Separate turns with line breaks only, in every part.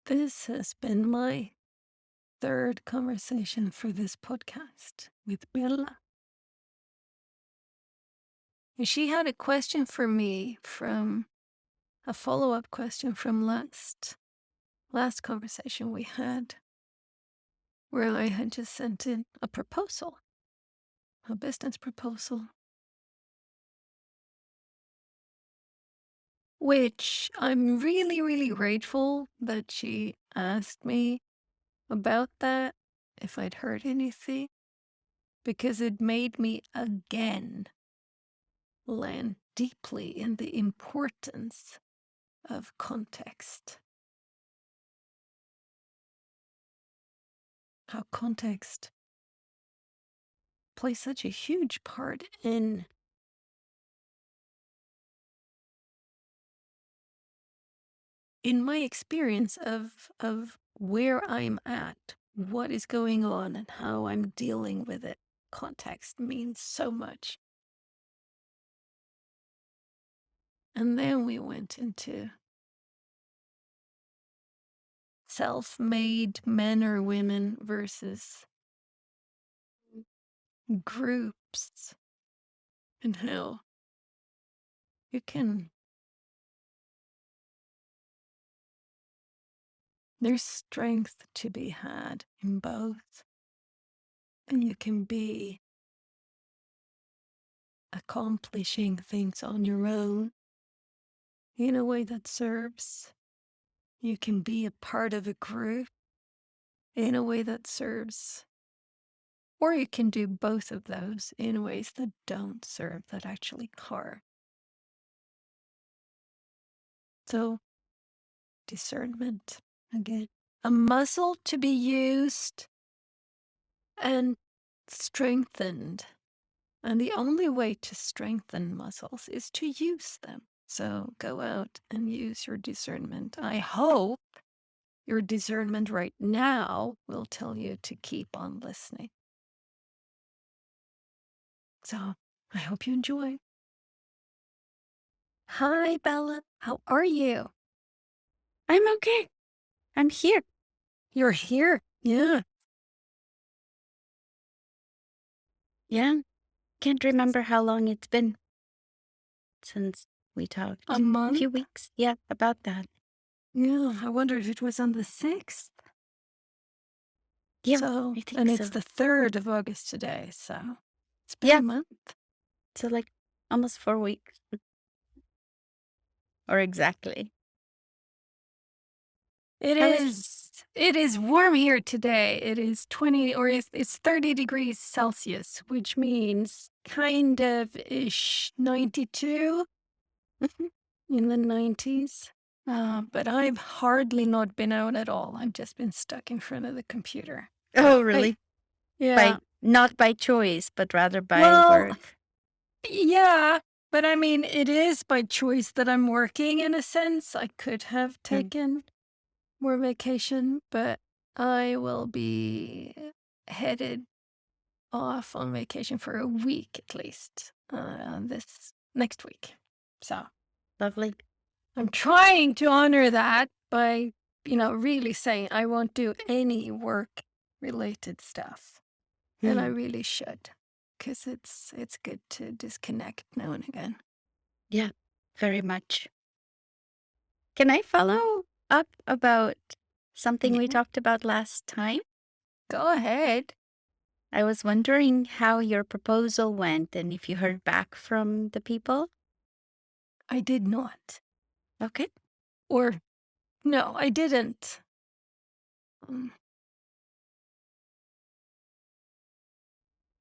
This has been my third conversation for this podcast with Bella. And she had a question for me from a follow-up question from last conversation we had, where I had just sent in a proposal, a business proposal, which I'm really, really grateful that she asked me about that, if I'd heard anything, because it made me again land deeply in the importance of context. How context plays such a huge part in my experience of where I'm at, what is going on, and how I'm dealing with it. Context means so much. And then we went into self-made men or women versus groups, and how you can, there's strength to be had in both, and you can be accomplishing things on your own in a way that serves. You can be a part of a group in a way that serves. Or you can do both of those in ways that don't serve, that actually harm. So, discernment, again, a muscle to be used and strengthened. And the only way to strengthen muscles is to use them. So go out and use your discernment. I hope your discernment right now will tell you to keep on listening. So I hope you enjoy. Hi, Bella. How are you?
I'm okay. I'm here.
You're here. Yeah.
Yeah. Can't remember how long it's been since we talked.
A
A
month?
few weeks. Yeah, about that.
Yeah. I wonder if it was on the 6th.
Yeah,
So,
I think
and
so.
it's the 3rd of August today. So it's been
Yeah.
a month.
So like almost 4 weeks. Or exactly.
It
How is
is. It is warm here today. It is 20, or it's 30 degrees Celsius, which means kind of ish 92 in the 90s. But I've hardly not been out at all. I've just been stuck in front of the computer.
Oh,
But
really?
yeah.
By not by choice, but rather by
Well,
work.
yeah. But I mean, it is by choice that I'm working in a sense. I could have
Mm.
taken more vacation, but I will be headed off on vacation for a week at least, this next week. So
Lovely.
I'm trying to honor that by, really saying I won't do any work related stuff. And I
Mm.
really should, because it's good to disconnect now and again.
Yeah, very much. Can I follow up about something we
Yeah,
talked about last time?
go ahead.
I was wondering how your proposal went and if you heard back from the people.
I did not.
Okay.
Or, no, I didn't. Um,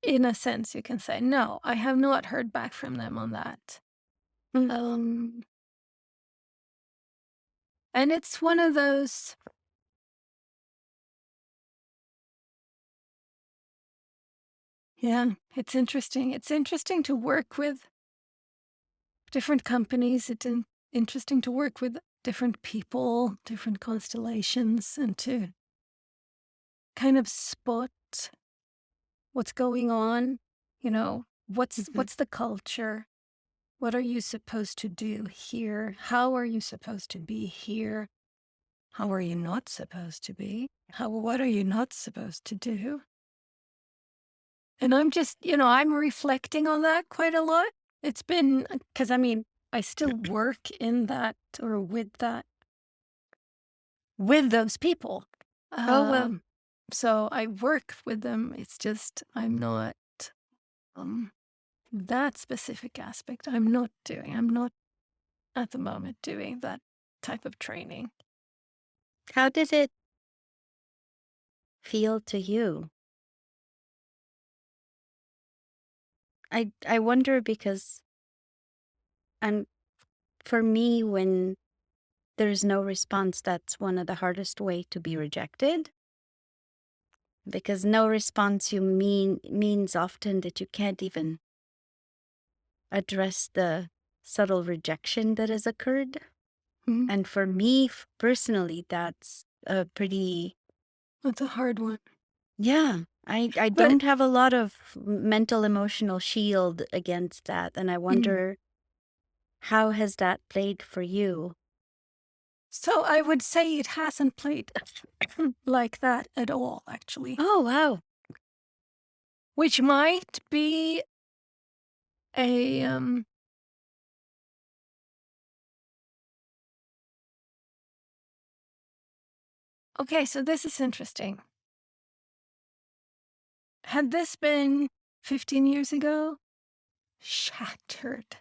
In a sense, you can say, no, I have not heard back from them on that.
Mm.
Um, and it's one of those, yeah, it's interesting. It's interesting to work with different companies. It's interesting to work with different people, different constellations, and to kind of spot what's going on.
Mhm.
What's the culture? What are you supposed to do here? How are you supposed to be here? How are you not supposed to be? What are you not supposed to do? And I'm just, I'm reflecting on that quite a lot. It's been, because I mean, I still work in that or with those people.
Oh, well,
Um, so I work with them. It's just, I'm not, um, that specific aspect. I'm not at the moment doing that type of training.
how did it feel to you? I wonder because and for me, when there's no response, that's one of the hardest way to be rejected. Because no response means often that you can't even address the subtle rejection that has occurred.
Mm,
And for me personally, that's a pretty
that's a hard one.
yeah. I
But
don't have a lot of mental emotional shield against that, and I
mm,
wonder how has that played for you?
so I would say it hasn't played like that at all, actually,
Oh wow.
which might be a okay, so this is interesting. Had this been 15 years ago, shattered,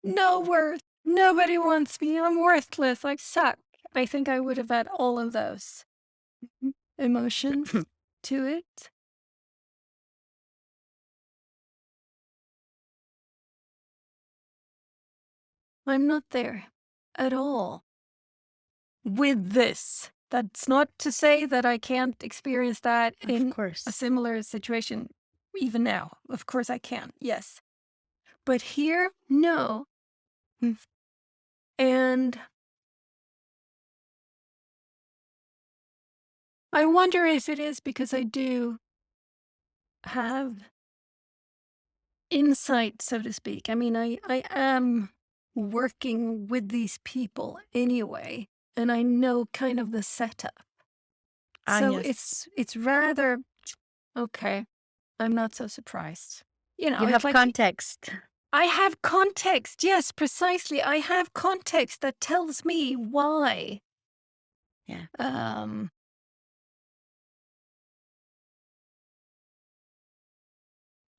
no worth, nobody wants me, I'm worthless, I suck. I think I would have had all of those emotions to it. I'm not there at all with this. That's not to say that I can't experience that
Of
in a
course.
similar situation even now. Of course I can, yes. But here, no. Mm. And I wonder if it is because I do have insight, so to speak. I mean, I am working with these people anyway, and I know kind of the setup.
Ah,
So
yes.
it's rather okay. I'm not so surprised.
You
It's
have
like
context.
I have context. Yes, precisely. I have context that tells me why.
Yeah.
Um,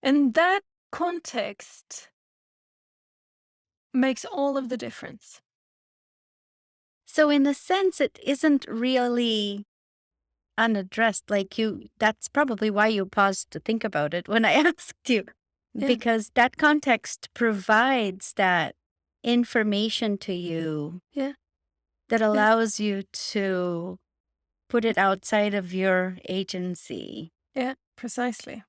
and that context makes all of the difference.
So in a sense, it isn't really unaddressed. Like that's probably why you paused to think about it when I asked you,
Yeah,
because that context provides that information to you
yeah,
that
yeah,
allows you to put it outside of your agency.
yeah, precisely.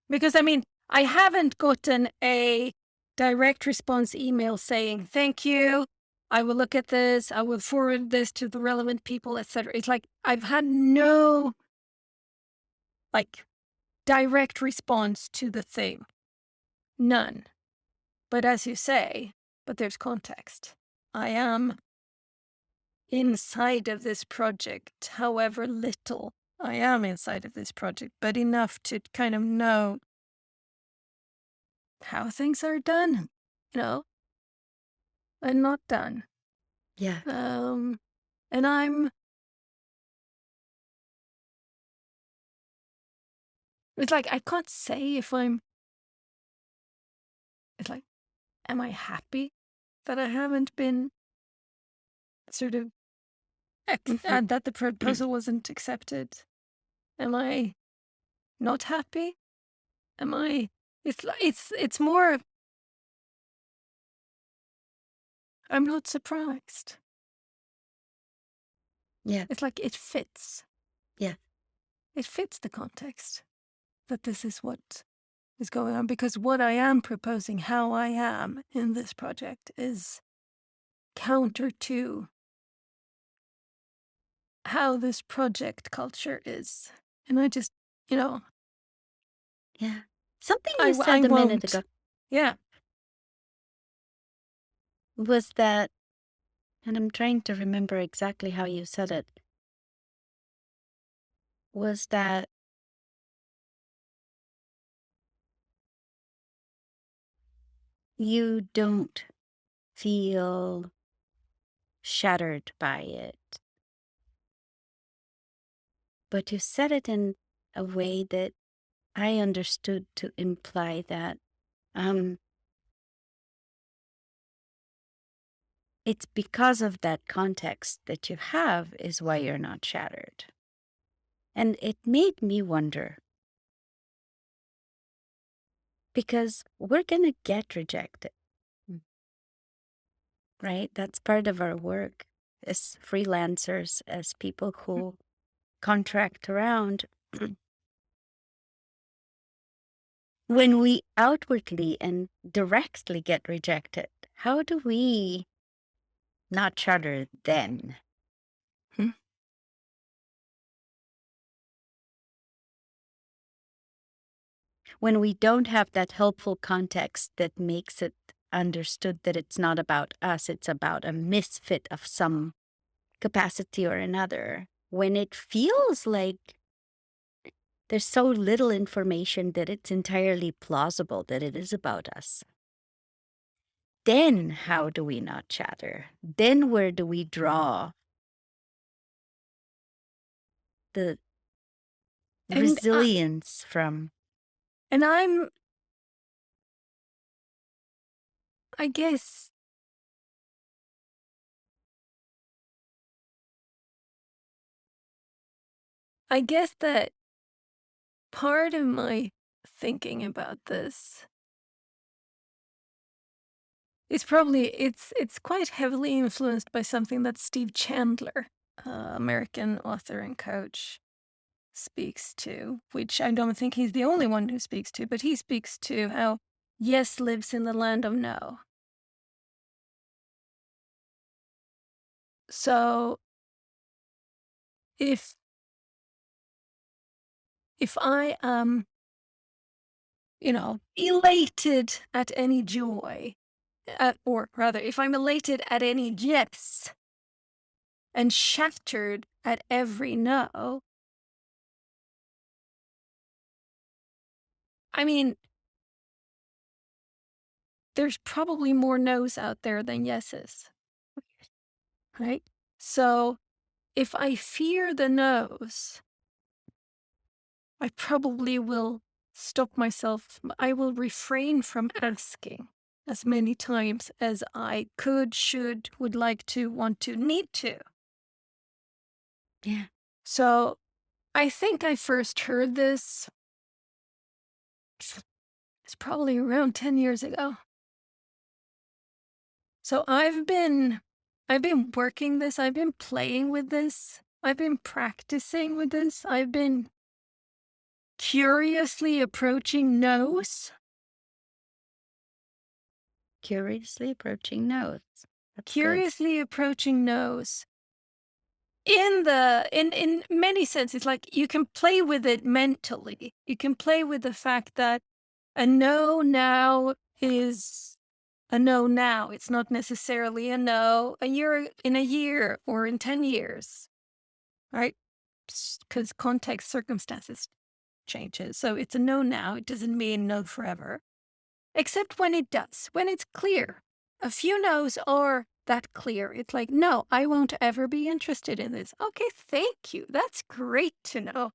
Because I mean, I haven't gotten a direct response email saying, thank you. I will look at this. I will forward this to the relevant people, etc. It's like I've had no like direct response to the thing. None. But as you say, but there's context. I am inside of this project, however little I am inside of this project, but enough to kind of know how things are done, you know, and not done.
Yeah.
Um, and it's like, I can't say if it's like, am I happy that I haven't been sort of,
Mhm.
that the proposal wasn't accepted? Am I not happy? Am I, it's more, I'm not surprised.
Yeah.
It's like it fits.
Yeah.
It fits the context that this is what is going on because what I am proposing, how I am in this project, is counter to how this project culture is. And I just, you know,
Yeah. Something
I,
you
w- I
said a minute
won't.
ago
Yeah.
was that and I'm trying to remember exactly how you said it, was that you don't feel shattered by it, but you said it in a way that I understood to imply that um, it's because of that context that you have is why you're not shattered. And it made me wonder because we're going to get rejected, right? That's part of our work as freelancers, as people who contract around. When we outwardly and directly get rejected, how do we not shudder then?
Hmm.
When we don't have that helpful context that makes it understood that it's not about us, it's about a misfit of some capacity or another. When it feels like there's so little information that it's entirely plausible that it is about us. Then how do we not chatter? Then where do we draw the
And
resilience from?
and I guess that part of my thinking about this is probably it's quite heavily influenced by something that Steve Chandler, American author and coach, speaks to, which I don't think he's the only one who speaks to, but he speaks to how yes lives in the land of no. So if I am, elated at any joy, or rather, if I'm elated at any yes and shattered at every no, I mean, there's probably more no's out there than yeses, right? So if I fear the no's, I probably will stop myself. I will refrain from asking as many times as I could, should, would like to, want to, need to.
Yeah.
So I think I first heard this, it's probably around 10 years ago. So I've been working this, I've been playing with this, I've been practicing with this, I've been curiously approaching no's,
Curiously approaching notes. That's good.
curiously approaching no's. In many senses, like you can play with it mentally. You can play with the fact that a no now is a no now. It's not necessarily a no in a year or in 10 years, right? Because context circumstances changes. So it's a no now. It doesn't mean no forever, except when it does, when it's clear. A few no's are that clear. It's like, no, I won't ever be interested in this. Okay, thank you. That's great to know.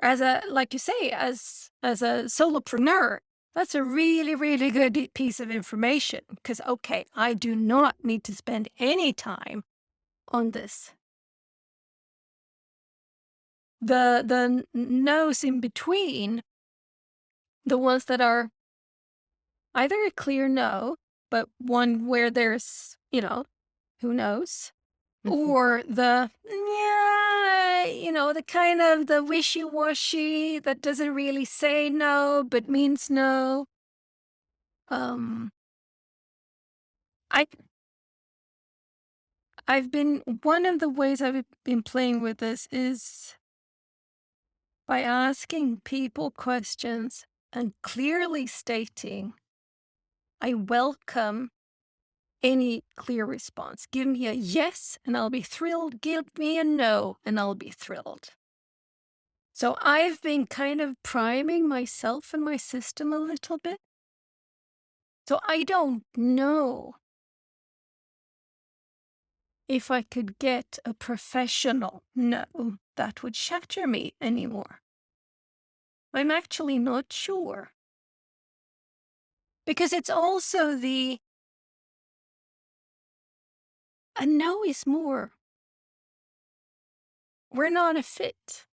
As a, like you say, as a solopreneur, that's a really, really good piece of information. Because, okay, I do not need to spend any time on this. The no's in between, the ones that are either a clear no, but one where there's, who knows?
Mhm.
Or the, yeah, the kind of the wishy-washy that doesn't really say no, but means no. Um, I, one of the ways I've been playing with this is by asking people questions and clearly stating, I welcome any clear response. Give me a yes and I'll be thrilled. Give me a no and I'll be thrilled. So I've been kind of priming myself and my system a little bit. So I don't know if I could get a professional no that would shatter me anymore. I'm actually not sure. Because it's also a no is more, we're not a fit,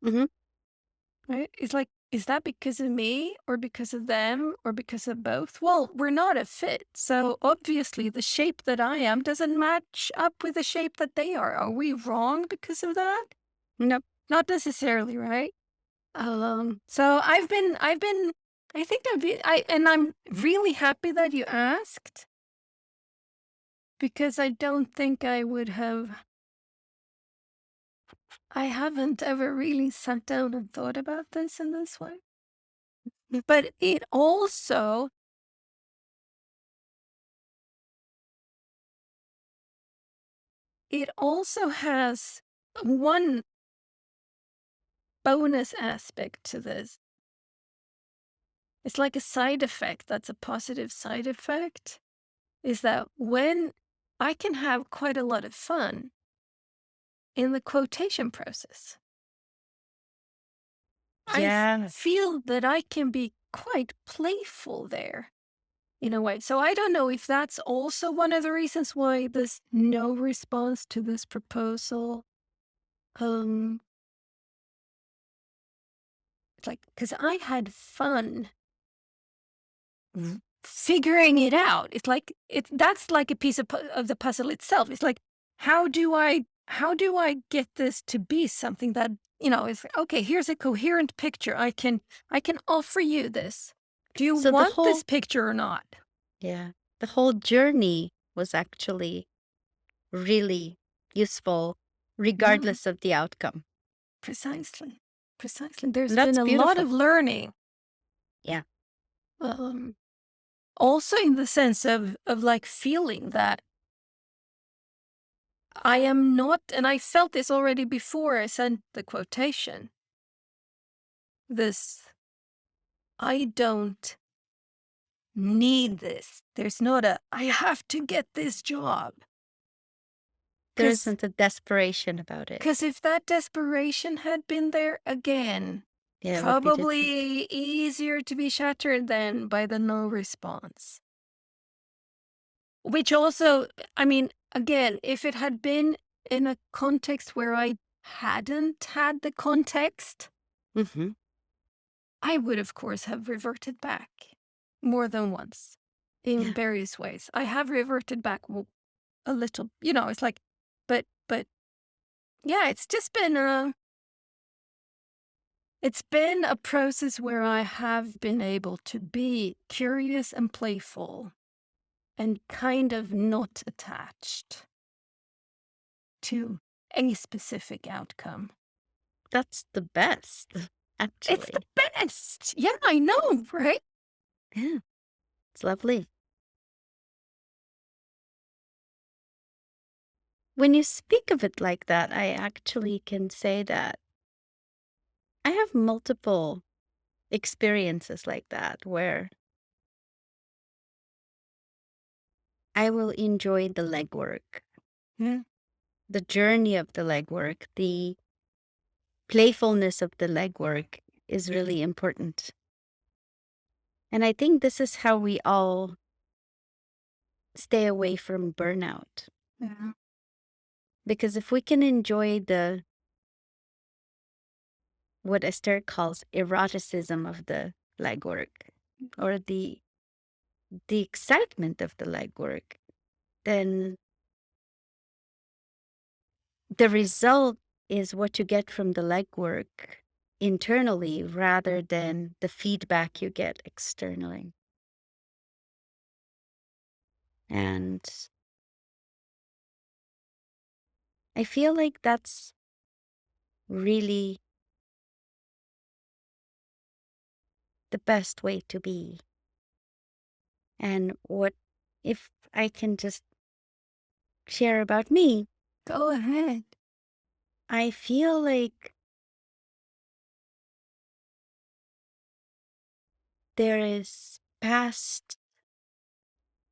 Hmm.
right? It's like, is that because of me or because of them or because of both? Well, we're not a fit. So obviously the shape that I am doesn't match up with the shape that they are. Are we wrong because of that?
Nope.
Not necessarily, right? So I think and I'm really happy that you asked because I don't think I haven't ever really sat down and thought about this in this way. But it also has one bonus aspect to this. It's like a side effect that's a positive side effect, is that when I can have quite a lot of fun in the quotation process.
Yeah.
Feel that I can be quite playful there in a way. So I don't know if that's also one of the reasons why this no response to this proposal, um, it's like, because I had fun figuring it out. It's like that's like a piece of the puzzle itself. It's like, how do I get this to be something that, is okay, here's a coherent picture. I can offer you this. Do you
So the
want this
whole,
picture or not?
yeah, the whole journey was actually really useful,
Mm,
regardless of the outcome.
precisely. Precisely.
And
There's been
that's
a lot
beautiful.
of learning.
Yeah.
Um, Also in the sense of like feeling that I am not, and I felt this already before I sent the quotation. This, I don't need this. There's not I have to get this job.
There
Because
isn't a desperation about it.
if that desperation had been there again,
Yeah, it would be different.
probably easier to be shattered than by the no response. Which also, I mean, again, if it had been in a context where I hadn't had the context,
Hmm.
I would, of course, have reverted back more than once in
Yeah.
various ways. I have reverted back a little, it's like, but yeah, it's been a process where I have been able to be curious and playful and kind of not attached to any specific outcome.
That's the best,
It's the
actually.
best. Yeah, I know, right?
Yeah. It's lovely. When you speak of it like that, I actually can say that I have multiple experiences like that where I will enjoy the legwork,
Yeah.
the journey of the legwork, the playfulness of the legwork is really important. And I think this is how we all stay away from burnout.
Yeah.
Because if we can enjoy the what Esther calls eroticism of the legwork or the excitement of the legwork, then the result is what you get from the legwork internally rather than the feedback you get externally. And I feel like that's really the best way to be. And what if I can just share about me,
Go ahead.
I feel like there is past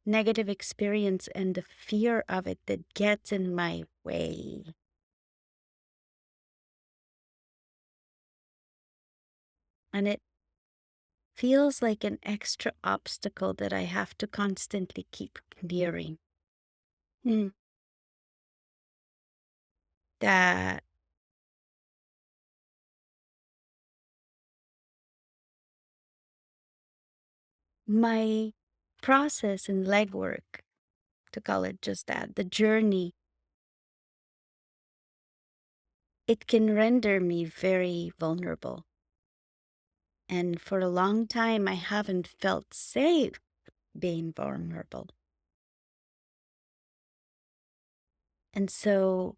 negative experience and the fear of it that gets in my way. And it feels like an extra obstacle that I have to constantly keep clearing. Mm. That my process and legwork, to call it just that, the journey, it can render me very vulnerable. And for a long time, I haven't felt safe being vulnerable. And so,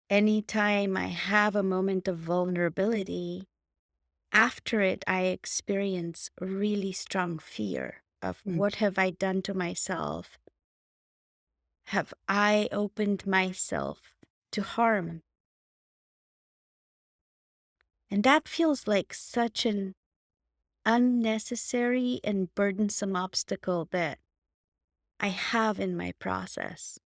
anytime I have a moment of vulnerability, after it, I experience really strong fear of
Mm.
what have I done to myself? Have I opened myself to harm? And that feels like such an unnecessary and burdensome obstacle that I have in my process.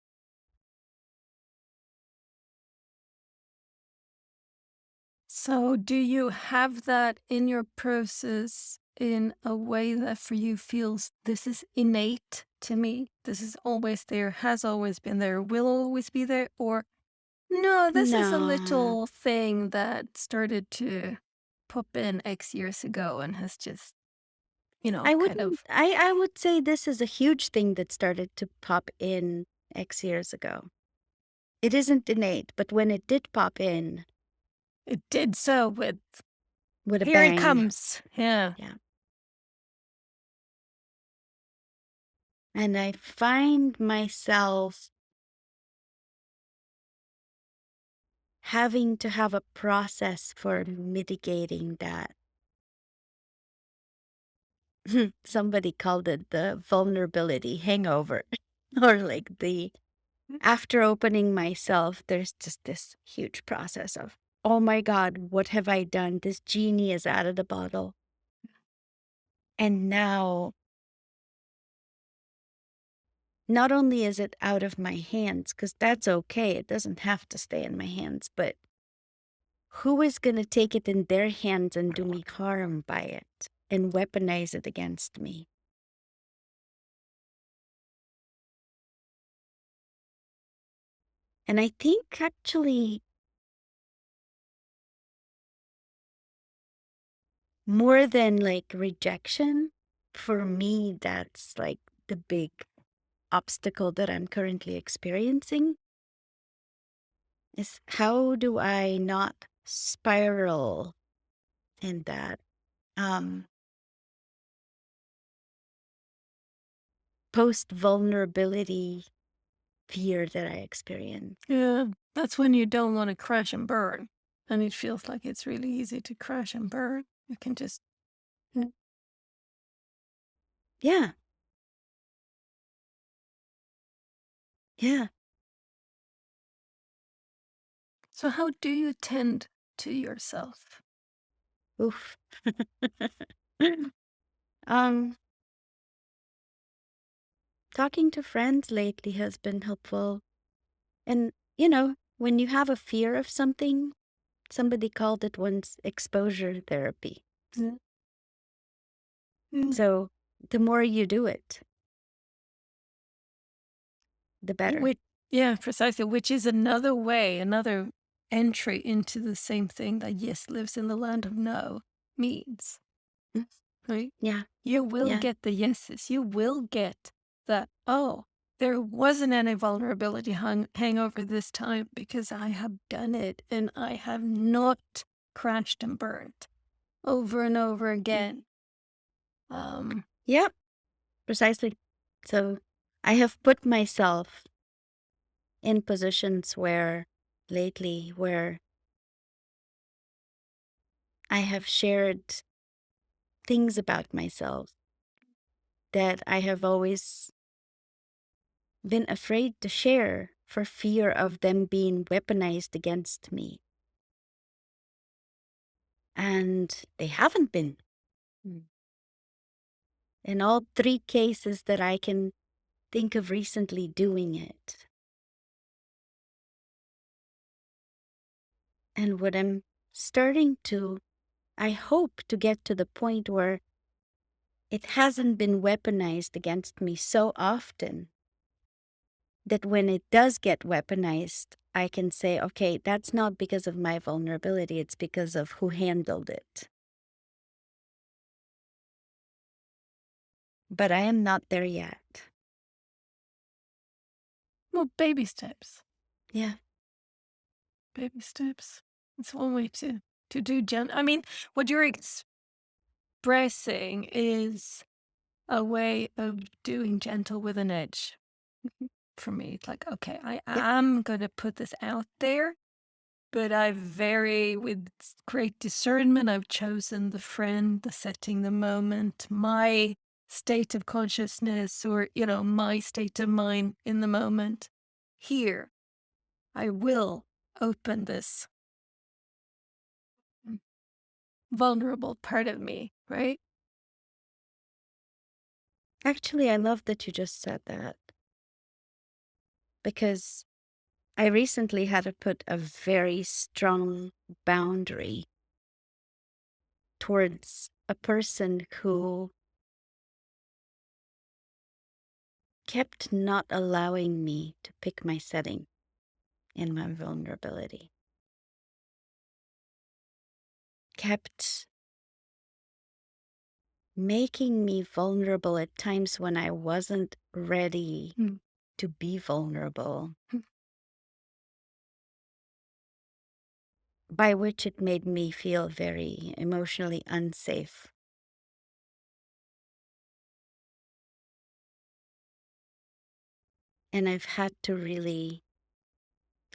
So, do you have that in your process in a way that for you feels this is innate to me? This is always there, has always been there, will always be there? Or no, this is a
No,
little thing that started to pop in X years ago and has just,
I
kind
wouldn't,
of,
I would say this is a huge thing that started to pop in X years ago. It isn't innate, but when it did pop in
it did so with,
with a
here it
bang,
comes. Yeah.
yeah. And I find myself having to have a process for mitigating that. Somebody called it the vulnerability hangover, or like the after opening myself, there's just this huge process of, oh my God, what have I done? This genie is out of the bottle. And now, not only is it out of my hands, because that's okay, it doesn't have to stay in my hands, but who is going to take it in their hands and do me harm by it and weaponize it against me? And I think actually, more than like rejection, for me, that's like the big obstacle that I'm currently experiencing is how do I not spiral in that um, post vulnerability fear that I experience?
Yeah. That's when you don't want to crash and burn. And it feels like it's really easy to crash and burn. You can just. Mm.
Yeah, yeah.
So, how do you tend to yourself?
Oof. um, Talking to friends lately has been helpful. And, when you have a fear of something, somebody called it once exposure therapy.
Yeah. Yeah.
So the more you do it, the better.
Which, yeah, precisely. Which is another way, another entry into the same thing that yes lives in the land of no means.
Mm,
Right?
yeah,
You will
yeah,
get the yeses. You will get that, oh, there wasn't any vulnerability hangover this time because I have done it and I have not crashed and burned over and over again. Um,
yep, precisely. So I have put myself in positions where lately where I have shared things about myself that I have always been afraid to share for fear of them being weaponized against me. And they haven't been.
Mm.
In all three cases that I can think of recently doing it. And what I'm starting to, I hope to get to the point where it hasn't been weaponized against me so often that when it does get weaponized, I can say, okay, that's not because of my vulnerability, it's because of who handled it. But I am not there yet.
Well, baby steps.
Yeah.
Baby steps. It's one way to do I mean, what you're expressing is a way of doing gentle with an edge. For me, it's like, okay, I
Yep.
am gonna put this out there, but with great discernment, I've chosen the friend, the setting, the moment, my state of consciousness, or, my state of mind in the moment. Here, I will open this vulnerable part of me, right?
Actually, I love that you just said that because I recently had to put a very strong boundary towards a person who kept not allowing me to pick my setting in my vulnerability, kept making me vulnerable at times when I wasn't ready
Mm.
to be vulnerable, by which it made me feel very emotionally unsafe. And I've had to really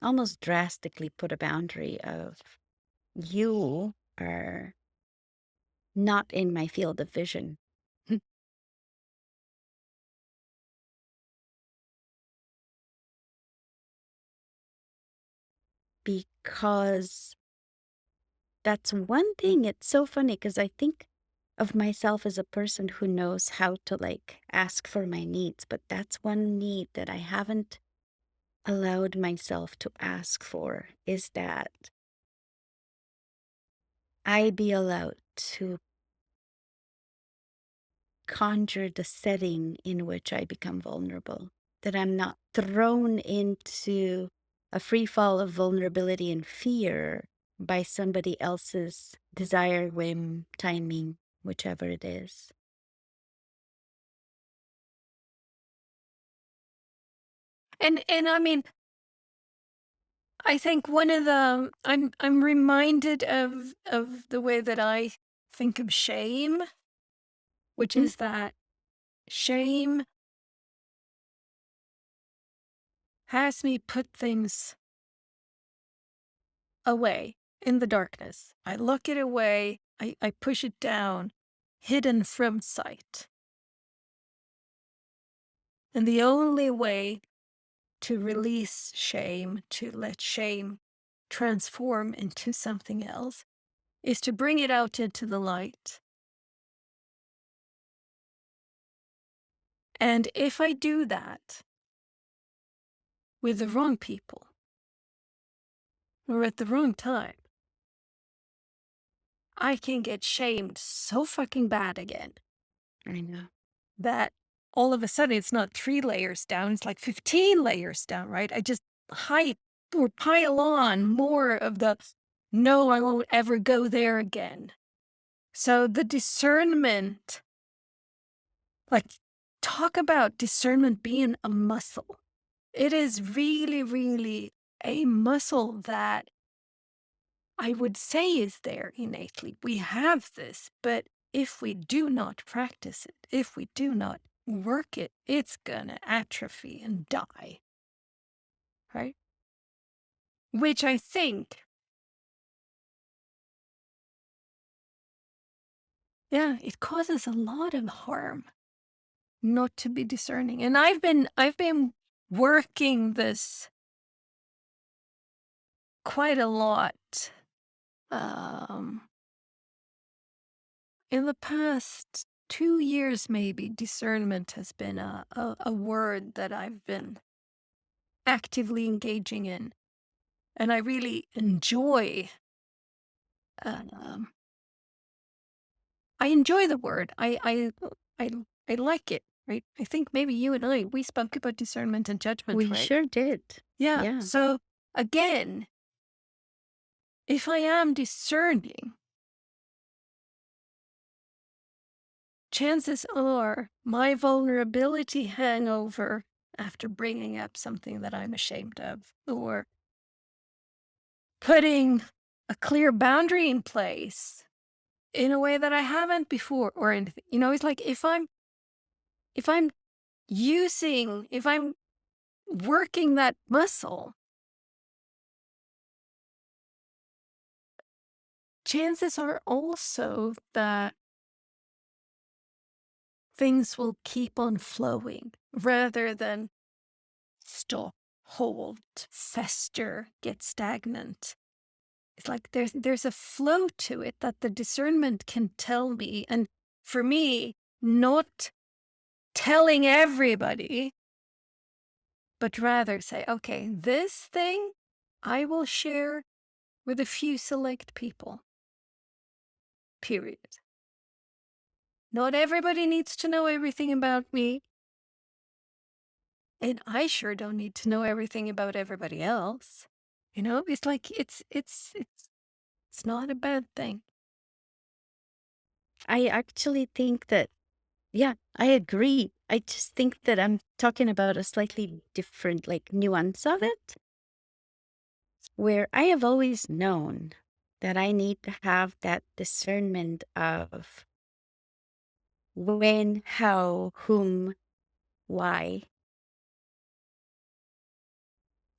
almost drastically put a boundary of you are not in my field of vision because that's one thing. It's so funny because I think of myself as a person who knows how to like ask for my needs, but that's one need that I haven't allowed myself to ask for is that I be allowed to conjure the setting in which I become vulnerable, that I'm not thrown into a free fall of vulnerability and fear by somebody else's desire, whim, timing, whichever it is.
And I mean, I think one of the I'm reminded of the way that I think of shame, which
Mm,
is that shame has me put things away in the darkness. I look it away, I push it down, hidden from sight. And the only way to release shame, to let shame transform into something else, is to bring it out into the light. And if I do that with the wrong people or at the wrong time, I can get shamed so fucking bad again
I know.
that all of a sudden it's not 3 layers down, it's like 15 layers down, right? I just hype or pile on more of the no, I won't ever go there again. So the discernment, like, talk about discernment being a muscle. It is really, really a muscle that I would say is there innately. We have this, but if we do not practice it, if we do not work it, it's gonna atrophy and die, right? Which I think, yeah, it causes a lot of harm not to be discerning. And I've been working this quite a lot. Um, in the past 2 years, maybe, discernment has been a word that I've been actively engaging in. And I really enjoy, um, I enjoy the word. I, I like it, right? I think maybe you and we spoke about discernment and judgment,
We
right?
sure did.
Yeah.
Yeah.
So again, if I am discerning, chances are my vulnerability hangover after bringing up something that I'm ashamed of or putting a clear boundary in place in a way that I haven't before or anything. It's like if I'm if I'm working that muscle, chances are also that things will keep on flowing rather than stop, hold, fester, get stagnant. It's like there's a flow to it that the discernment can tell me. And for me, not telling everybody, but rather say, okay, this thing I will share with a few select people. Period. Not everybody needs to know everything about me. And I sure don't need to know everything about everybody else. It's like it's not a bad thing.
I actually think that, yeah, I agree. I just think that I'm talking about a slightly different, like, nuance of it, where I have always known that I need to have that discernment of when, how, whom, why.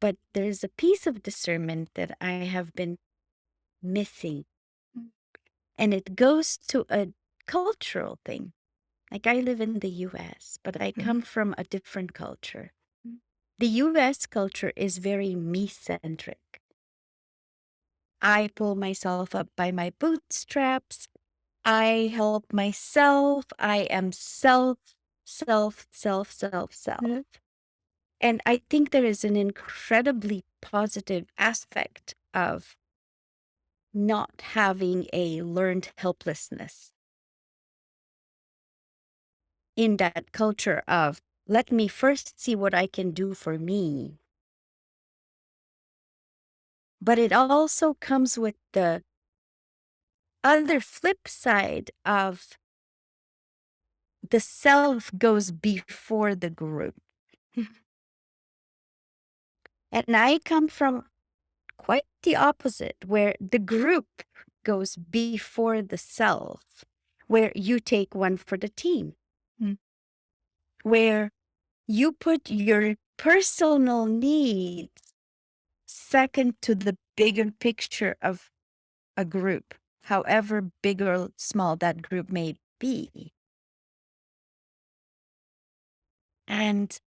But there's a piece of discernment that I have been missing,
Mm.
and it goes to a cultural thing. Like, I live in the US, but I
Mhm.
come from a different culture.
Mm.
The US culture is very me centric. I pull myself up by my bootstraps. I help myself. I am self, self, self, self, self.
Yeah.
And I think there is an incredibly positive aspect of not having a learned helplessness in that culture of, let me first see what I can do for me. But it also comes with the other flip side of the self goes before the group. And I come from quite the opposite, where the group goes before the self, where you take one for the team,
Mm.
where you put your personal needs second to the bigger picture of a group, however big or small that group may be. And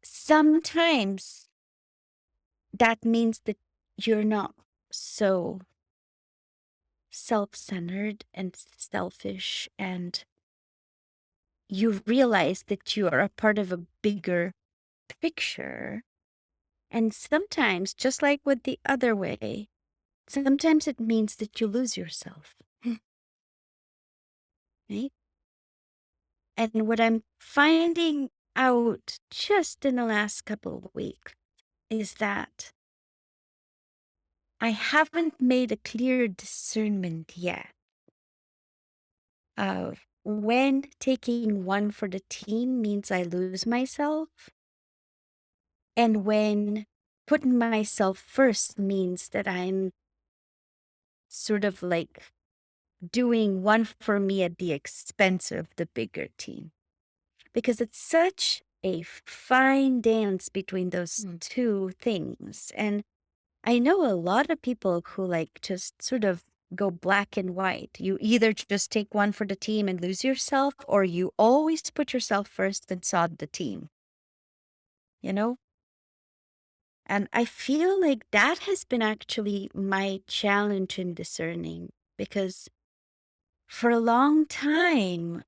sometimes that means that you're not so self centered and selfish, and you realize that you are a part of a bigger picture. And sometimes, just like with the other way, sometimes it means that you lose yourself. Right? And what I'm finding out just in the last couple of weeks is that I haven't made a clear discernment yet of when taking one for the team means I lose myself, and when putting myself first means that I'm sort of like doing one for me at the expense of the bigger team. Because it's such a fine dance between those
Mm.
two things. And I know a lot of people who like just sort of go black and white. You either just take one for the team and lose yourself, or you always put yourself first and sod the team. you know? And I feel like that has been actually my challenge in discerning because for a long time,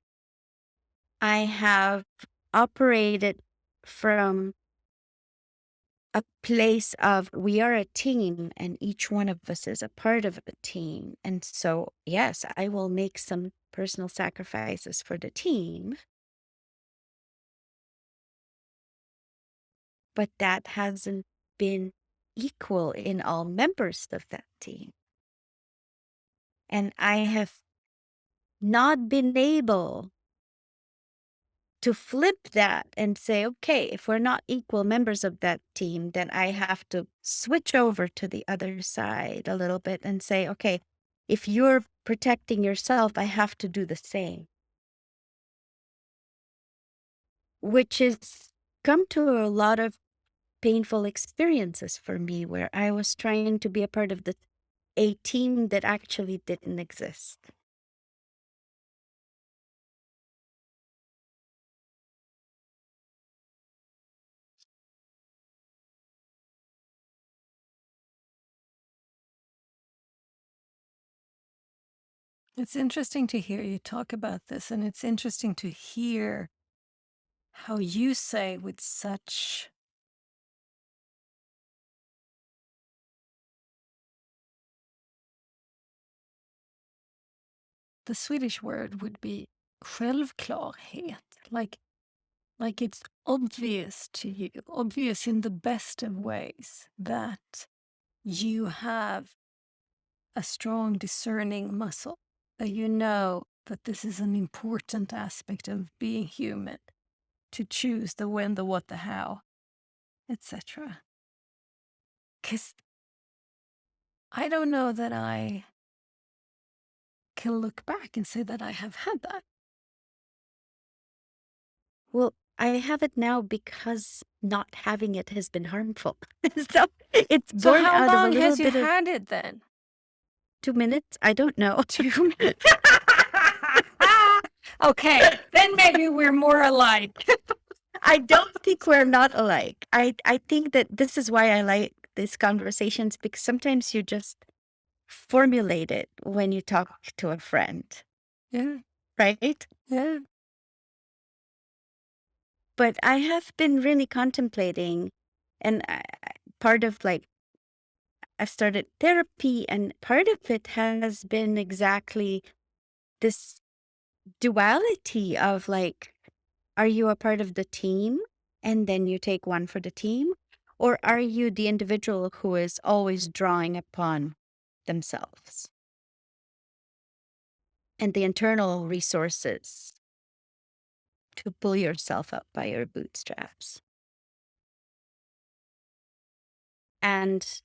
I have operated from a place of we are a team and each one of us is a part of a team. And so, yes, I will make some personal sacrifices for the team, but that hasn't been equal in all members of that team. And I have not been able to flip that and say, okay, if we're not equal members of that team, then I have to switch over to the other side a little bit and say, okay, if you're protecting yourself, I have to do the same, which has come to a lot of painful experiences for me where I was trying to be a part of a team that actually didn't exist.
It's interesting to hear you talk about this, and it's interesting to hear how you say with such the Swedish word would be självklarhet, like it's obvious to you, obvious in the best of ways that you have a strong discerning muscle, that you know that this is an important aspect of being human, to choose the when, the what, the how, etc. Because I don't know that I can look back and say that I have had that.
Well, I have it now because not having it has been harmful. So it's
So
born
how
out of a
long
little
has you
bit of
had it then?
2 minutes. I don't know.
2 minutes. Okay, then maybe we're more alike.
I don't think we're not alike. I think that this is why I like these conversations because sometimes you just formulate it when you talk to a friend,
Yeah,
right?
yeah.
But I have been really contemplating, and part of like I've started therapy, and part of it has been exactly this duality of like, are you a part of the team and then you take one for the team? Or are you the individual who is always drawing upon themselves and the internal resources to pull yourself up by your bootstraps? And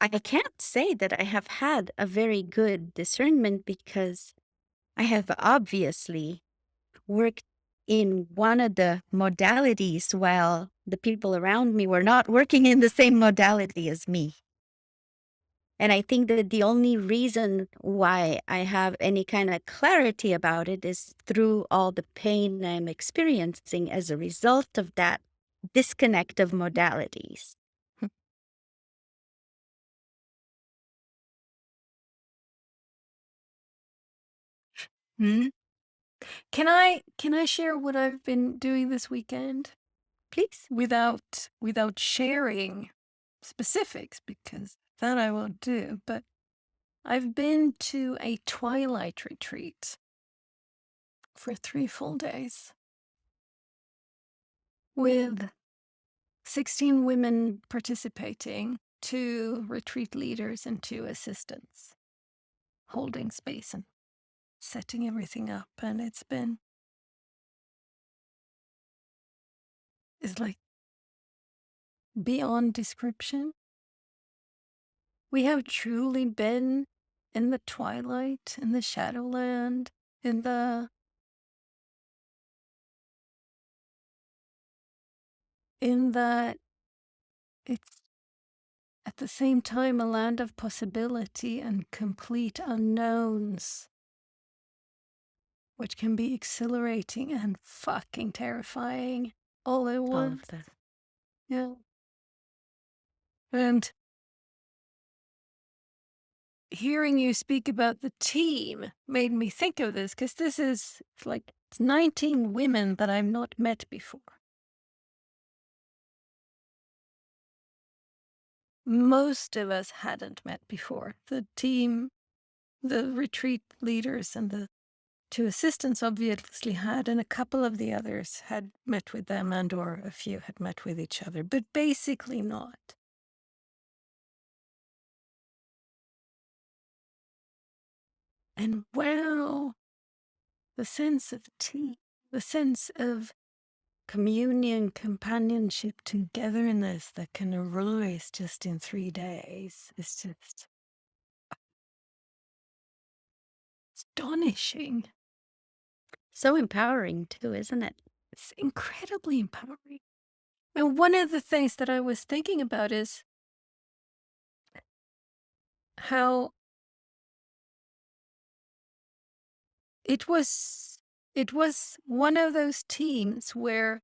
I can't say that I have had a very good discernment because I have obviously worked in one of the modalities while the people around me were not working in the same modality as me. And I think that the only reason why I have any kind of clarity about it is through all the pain I'm experiencing as a result of that disconnect of modalities.
Hmm? Can I share what I've been doing this weekend
Please.
without sharing specifics, because that I won't do, but I've been to a twilight retreat for 3 full days with 16 women participating, 2 retreat leaders and 2 assistants, holding space and setting everything up. And it's like beyond description. We have truly been in the twilight, in the shadowland, in that it's at the same time a land of possibility and complete unknowns, which can be exhilarating and fucking terrifying all at
All of
once.
that.
Yeah. And hearing you speak about the team made me think of this because this is it's like it's 19 women that I've not met before. Most of us hadn't met before. The team, the retreat leaders, and the two assistants obviously had, and a couple of the others had met with them, and or a few had met with each other, but basically not. And wow, the sense of team, the sense of communion, companionship, togetherness that can arise just in 3 days is just astonishing.
So empowering too, isn't it?
It's incredibly empowering. And one of the things that I was thinking about is how it was it was one of those teams where,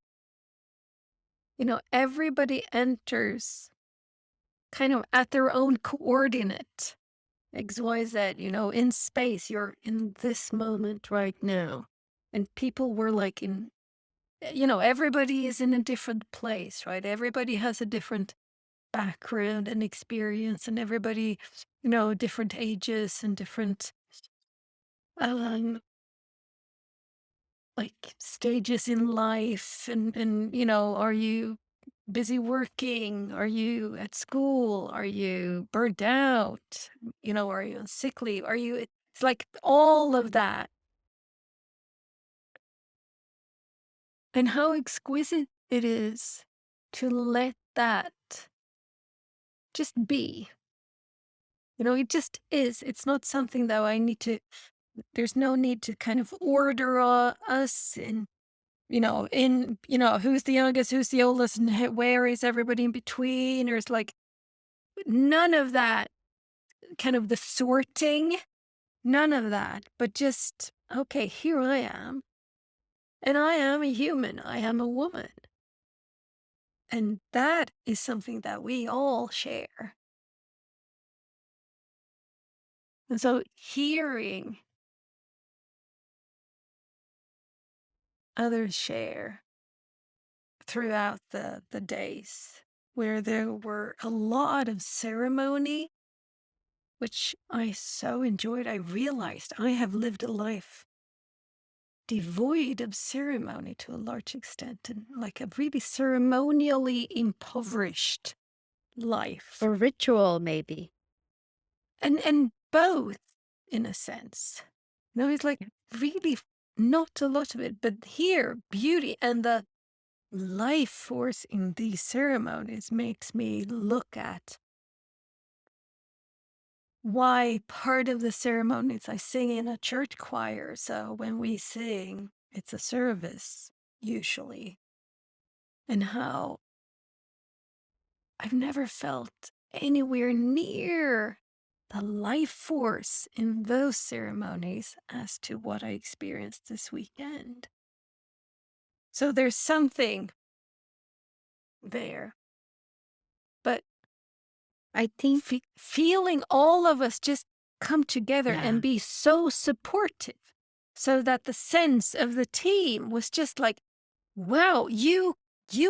everybody enters kind of at their own coordinate. XYZ, in space, you're in this moment right now. And people were like everybody is in a different place, right? Everybody has a different background and experience, and everybody, different ages and different, um, like stages in life. And are you busy working? Are you at school? Are you burnt out? Are you on sick leave? It's like all of that. And how exquisite it is to let that just be. It just is. It's not something that there's no need to kind of order us who's the youngest, who's the oldest, and where is everybody in between? Or it's like none of that kind of the sorting, none of that, but just, okay, here I am. And I am a human. I am a woman. And that is something that we all share. And so hearing others share throughout the days where there were a lot of ceremony, which I so enjoyed, I realized I have lived a life devoid of ceremony to a large extent, and like a really ceremonially impoverished life.
Or ritual, maybe.
And both, in a sense. It's like really not a lot of it, but here, beauty and the life force in these ceremonies makes me look at why part of the ceremonies I sing in a church choir. So when we sing, it's a service, usually, and how I've never felt anywhere near the life force in those ceremonies as to what I experienced this weekend. So there's something there. But
I think,
feeling all of us just come together
yeah,
and be so supportive, so that the sense of the team was just like, wow, you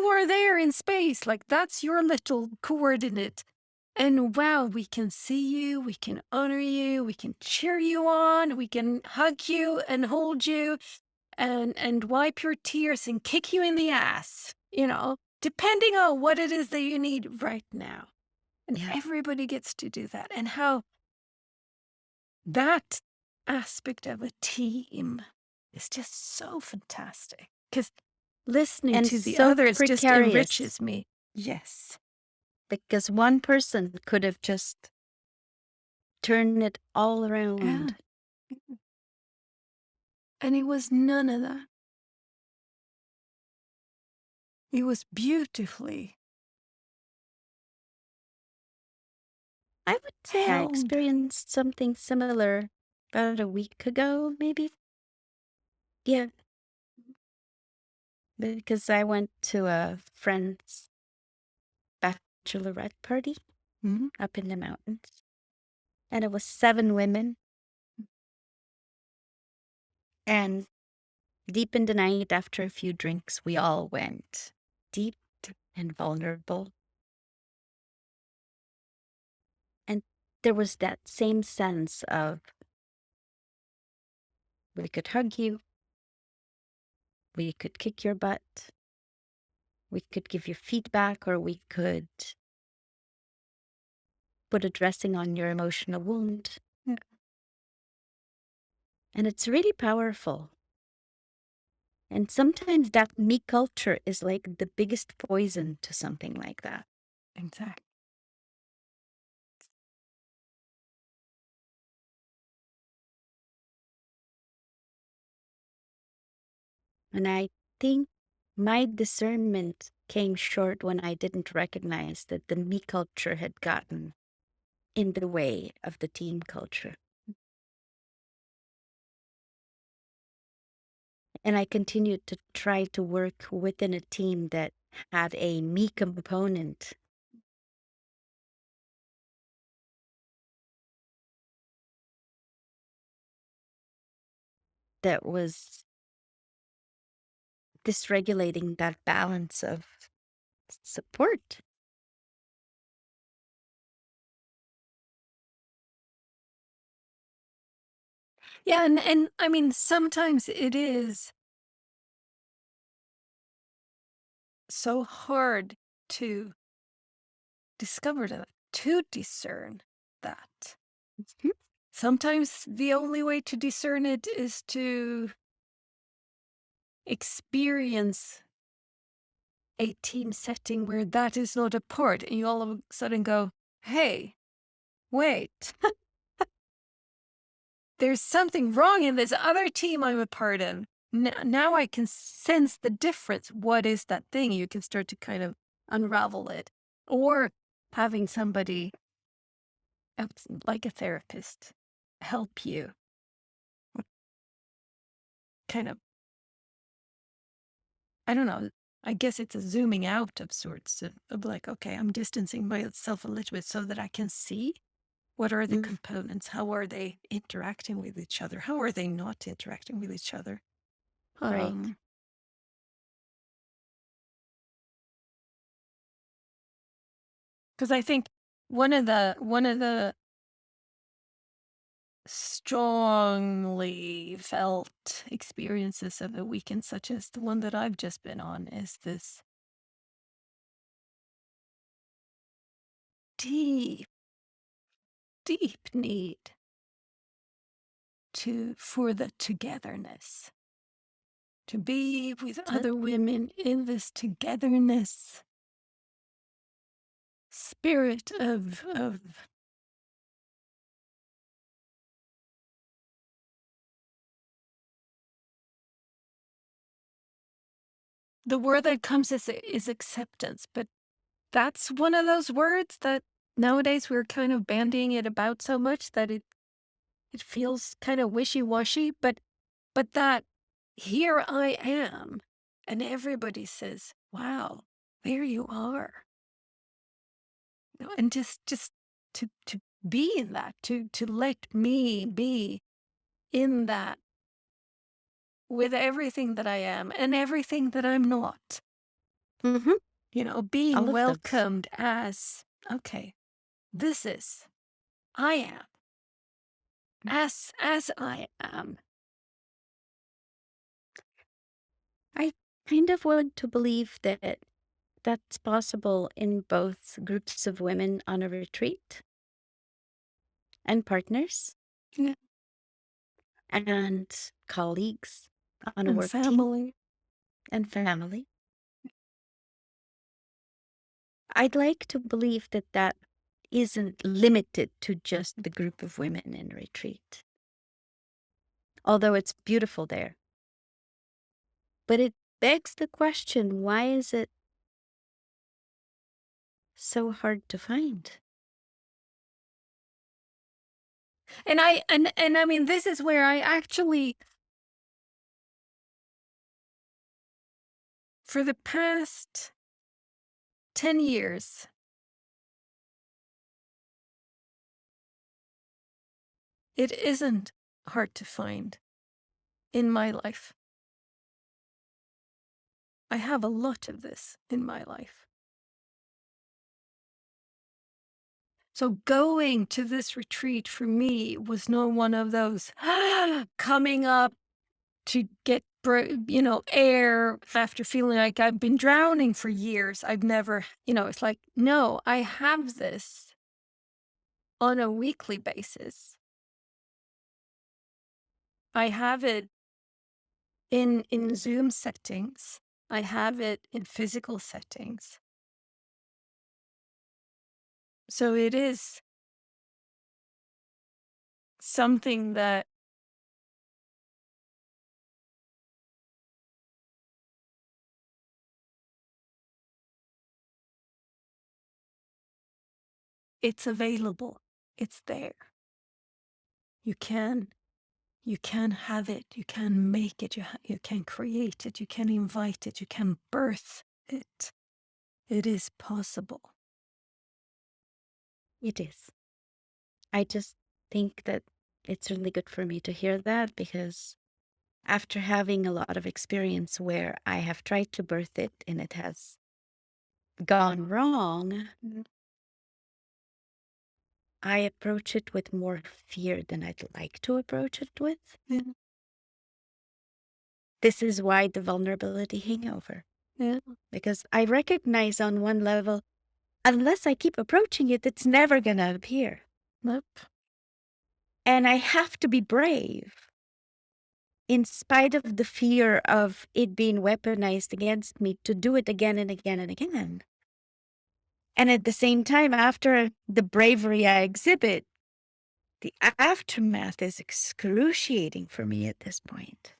are there in space, like that's your little coordinate. And wow, we can see you, we can honor you, we can cheer you on, we can hug you and hold you and wipe your tears and kick you in the ass, depending on what it is that you need right now. And
yeah.
everybody gets to do that. And how that aspect of a team is just so fantastic. Because listening
And
to the
so
others just
precarious
enriches me. Yes.
because one person could have just turned it all
Yeah.
around.
And it was none of that. It was beautifully
I would say I
held.
experienced something similar about a week ago, maybe. Yeah, because I went to a friend's bachelorette party
Mhm.
up in the mountains. And it was 7 women. And deep in the night, after a few drinks, we all went deep and vulnerable. And there was that same sense of we could hug you, we could kick your butt, we could give you feedback, or we could put a dressing on your emotional wound.
Yeah.
And it's really powerful. And sometimes that me culture is like the biggest poison to something like that.
Exactly.
And I think my discernment came short when I didn't recognize that the me culture had gotten in the way of the team culture. And I continued to try to work within a team that had a me component that was dysregulating that balance of support.
Yeah, and I mean, sometimes it is so hard to discover that, to discern that.
Mhm.
Sometimes the only way to discern it is to experience a team setting where that is not a part, and you all of a sudden go, hey, wait, there's something wrong in this other team I'm a part of. Now I can sense the difference. What is that thing? You can start to kind of unravel it. Or having somebody, like a therapist, help you kind of, I don't know, I guess it's a zooming out of sorts of like, okay, I'm distancing myself a little bit so that I can see what are the
Mm,
components, how are they interacting with each other, how are they not interacting with each other.
right.
Um, because I think one of the strongly felt experiences of a weekend, such as the one that I've just been on, is this deep, deep need for the togetherness, to be with
That,
other women in this togetherness spirit of the word that comes is acceptance, but that's one of those words that nowadays we're kind of bandying it about so much that it feels kind of wishy-washy, but that here I am, and everybody says, "Wow, there you are." And just to be in that, to let me be in that with everything that I am and everything that I'm not.
mhm,
Being
all of those.
welcomed as, okay, this is, I am, as I am.
I kind of want to believe that that's possible in both groups of women on a retreat and partners
Yeah.
and colleagues on a
And
work team
family.
and family. I'd like to believe that that isn't limited to just the group of women in retreat, although it's beautiful there. But it begs the question, why is it so hard to find?
And I mean, this is where I actually, for the past 10 years, It isn't hard to find in my life. I have a lot of this in my life. So going to this retreat for me was not one of those coming up to get air after feeling like I've been drowning for years. I've never, it's like, no, I have this on a weekly basis. I have it in Zoom settings. I have it in physical settings. So it is something that it's available. It's there. You can You can have it, you can make it, you can create it, you can invite it, you can birth it. It is possible.
It is. I just think that it's really good for me to hear that because after having a lot of experience where I have tried to birth it and it has gone wrong,
Mm.
I approach it with more fear than I'd like to approach it with.
Yeah,
This is why the vulnerability hangover,
yeah,
because I recognize on one level, unless I keep approaching it, it's never going to appear.
nope,
And I have to be brave in spite of the fear of it being weaponized against me to do it again and again and again. And at the same time, after the bravery I exhibit, the aftermath is excruciating for me at this point.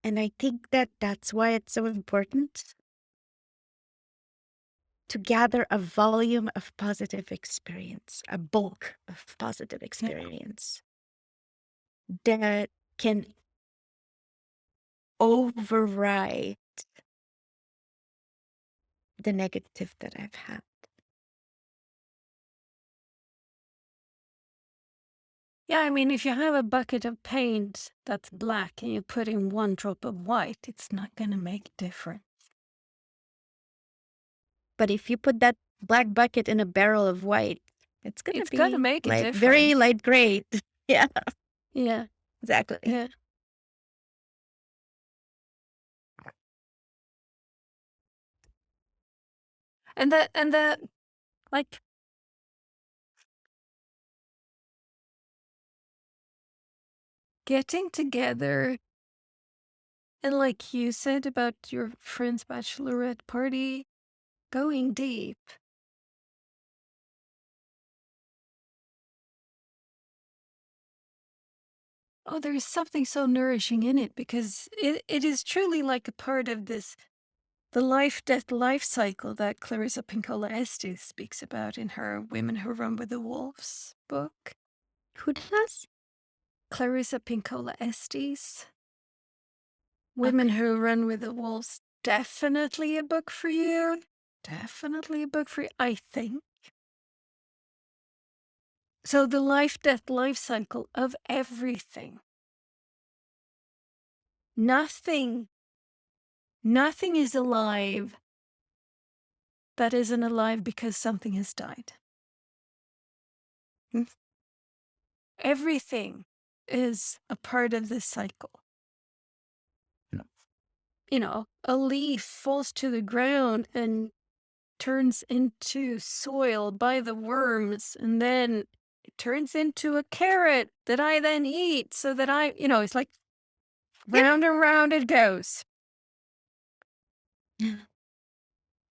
And I think that that's why it's so important to gather a volume of positive experience, a bulk of positive
yeah.
experience that can override the negative that I've had.
Yeah, I mean, if you have a bucket of paint that's black and you put in one drop of white, it's not going to make a difference.
But if you put that black bucket in a barrel of white, it's gonna
It's going to
be
make a
light, very
difference.
light gray. Yeah,
Yeah,
exactly.
yeah. And the, like, getting together and like you said about your friend's bachelorette party, going deep. Oh, there is something so nourishing in it because it is truly like a part of the life death life cycle that Clarissa Pinkola Estes speaks about in her Women Who Run with the Wolves book.
Who does?
Clarissa Pinkola Estes, Women
Okay.
Who Run with the Wolves. Definitely a book for you. Definitely a book for you, I think. So the life death life cycle of everything. Nothing, nothing is alive that isn't alive because something has died.
Hmm.
Everything is a part of this cycle. A leaf falls to the ground and turns into soil by the worms, and then it turns into a carrot that I then eat so that it's like
Yeah.
round and round it goes.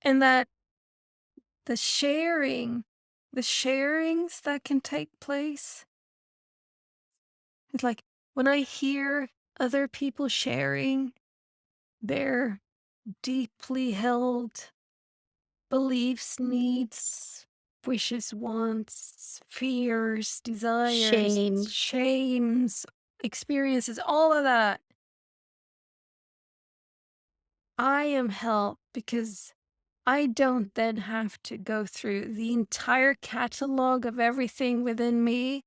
And that the sharing, the sharings that can take place, it's like when I hear other people sharing their deeply held beliefs, needs, wishes, wants, fears, desires,
Shame.
shames, experiences, all of that. I am helped because I don't then have to go through the entire catalog of everything within me,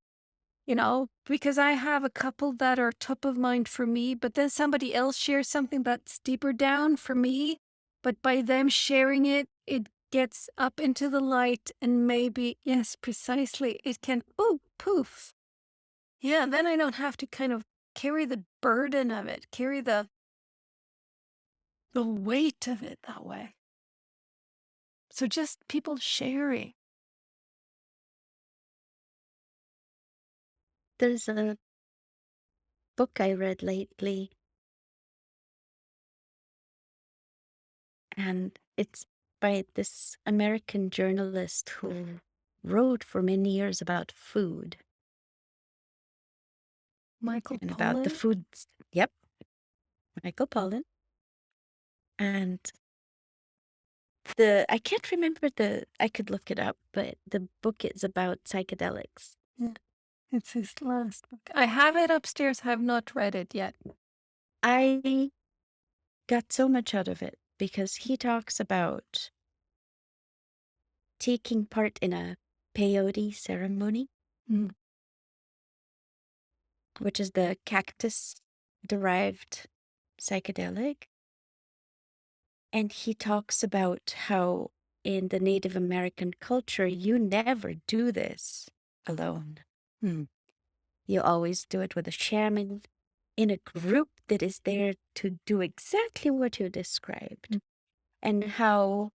because I have a couple that are top of mind for me, but then somebody else shares something that's deeper down for me. But by them sharing it, it gets up into the light and maybe, yes, precisely, it can, oh, poof. Yeah, then I don't have to kind of carry the burden of it, carry the weight of it that way. So just people sharing.
There's a book I read lately, and it's by this American journalist who wrote for many years about food
Michael
and about the
Pollan?
foods. Yep, Michael Pollan. And I can't remember I could look it up, but the book is about psychedelics.
Yeah, it's his last book. I have it upstairs, have not read it yet.
I got so much out of it because he talks about taking part in a peyote ceremony,
Mm.
which is the cactus derived psychedelic. And he talks about how in the Native American culture, you never do this alone.
Mm.
You always do it with a shaman in a group that is there to do exactly what you described. And how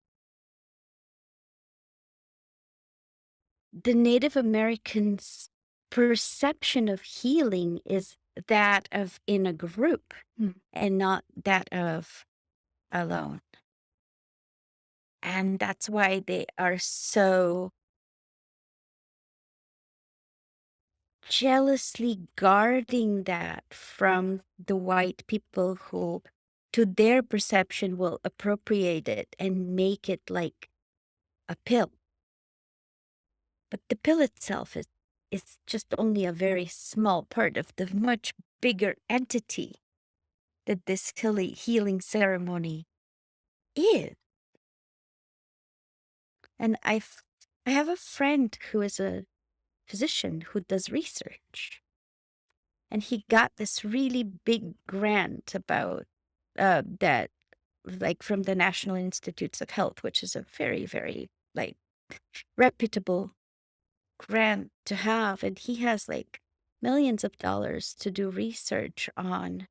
the Native Americans' perception of healing is that of in a group
Mm.
and not that of alone. And that's why they are so jealously guarding that from the white people who, to their perception, will appropriate it and make it like a pill. But the pill itself is just only a very small part of the much bigger entity that this healing ceremony is. And I have a friend who is a physician who does research, and he got this really big grant about that, like from the National Institutes of Health, which is a very, very like reputable grant to have, and he has like millions of dollars to do research on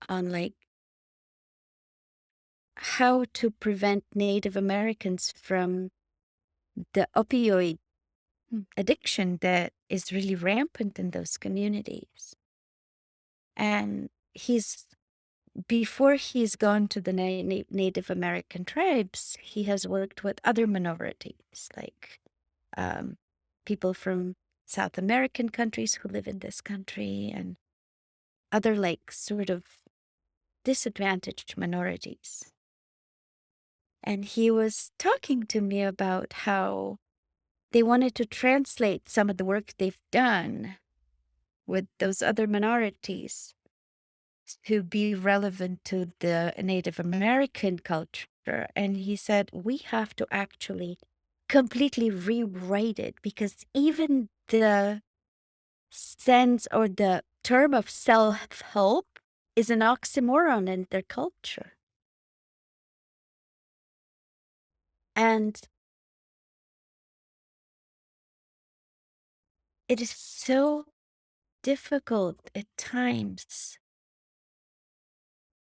like how to prevent Native Americans from the opioid addiction that is really rampant in those communities. And before he's gone to the Native American tribes, he has worked with other minorities, like um, people from South American countries who live in this country and other like sort of disadvantaged minorities. And he was talking to me about how they wanted to translate some of the work they've done with those other minorities to be relevant to the Native American culture. And he said, we have to actually completely rewrite it because even the sense or the term of self help is an oxymoron in their culture. And it is so difficult at times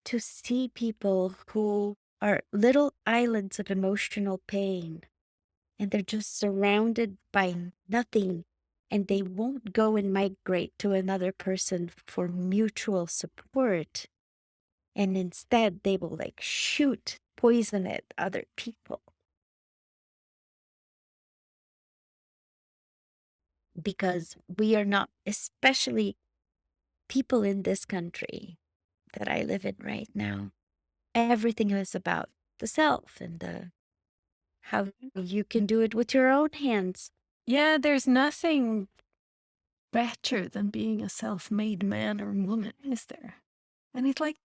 to see people who are little islands of emotional pain and they're just surrounded by nothing and they won't go and migrate to another person for mutual support. And instead, they will like shoot poison at other people because we are not, especially people in this country that I live in right now. Everything is about the self and the how you can do it with your own hands.
Yeah, there's nothing better than being a self-made man or woman, is there? And it's like,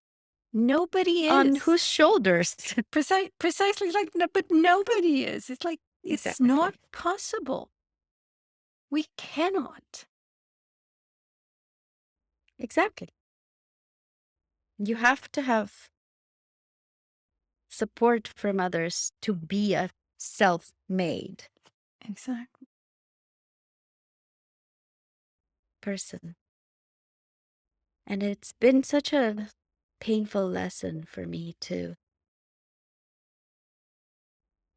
Nobody
On
is.
whose shoulders?
Precisely like, no, but nobody is. It's like, it's not
Exactly.
possible. We cannot.
Exactly. You have to have support from others to be a self-made
Exactly.
person. And it's been such a painful lesson for me to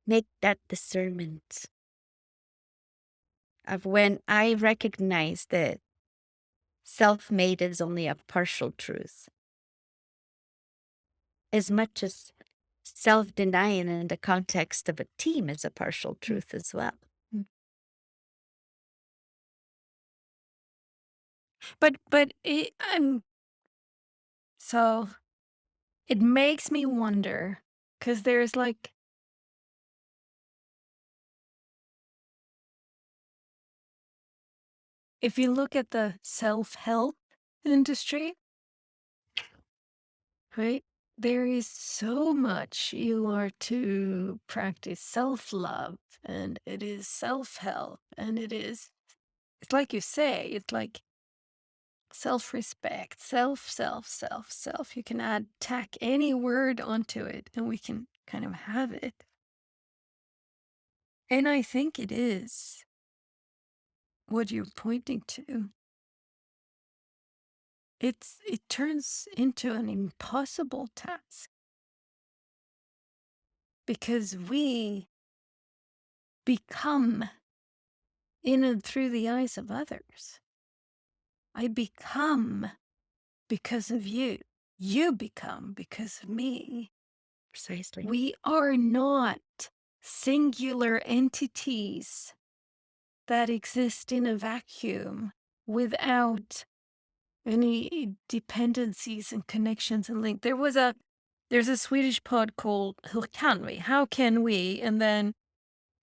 make that discernment of when I recognize that self-made is only a partial truth, as much as self-denying in the context of a team is a partial
Mm,
truth as well.
mm. But so it makes me wonder, because there's like, if you look at the self-help industry, right? There is so much you are to practice self-love, and it is self-help, and it's like you say, it's like self-respect, self. You can tack any word onto it, and we can kind of have it. And I think it is what you're pointing to. It turns into an impossible task because we become in and through the eyes of others. I become because of you. You become because of me.
Precisely.
We are not singular entities that exist in a vacuum without any dependencies and connections and link. There's a Swedish pod called Hur kan vi? How can we? And then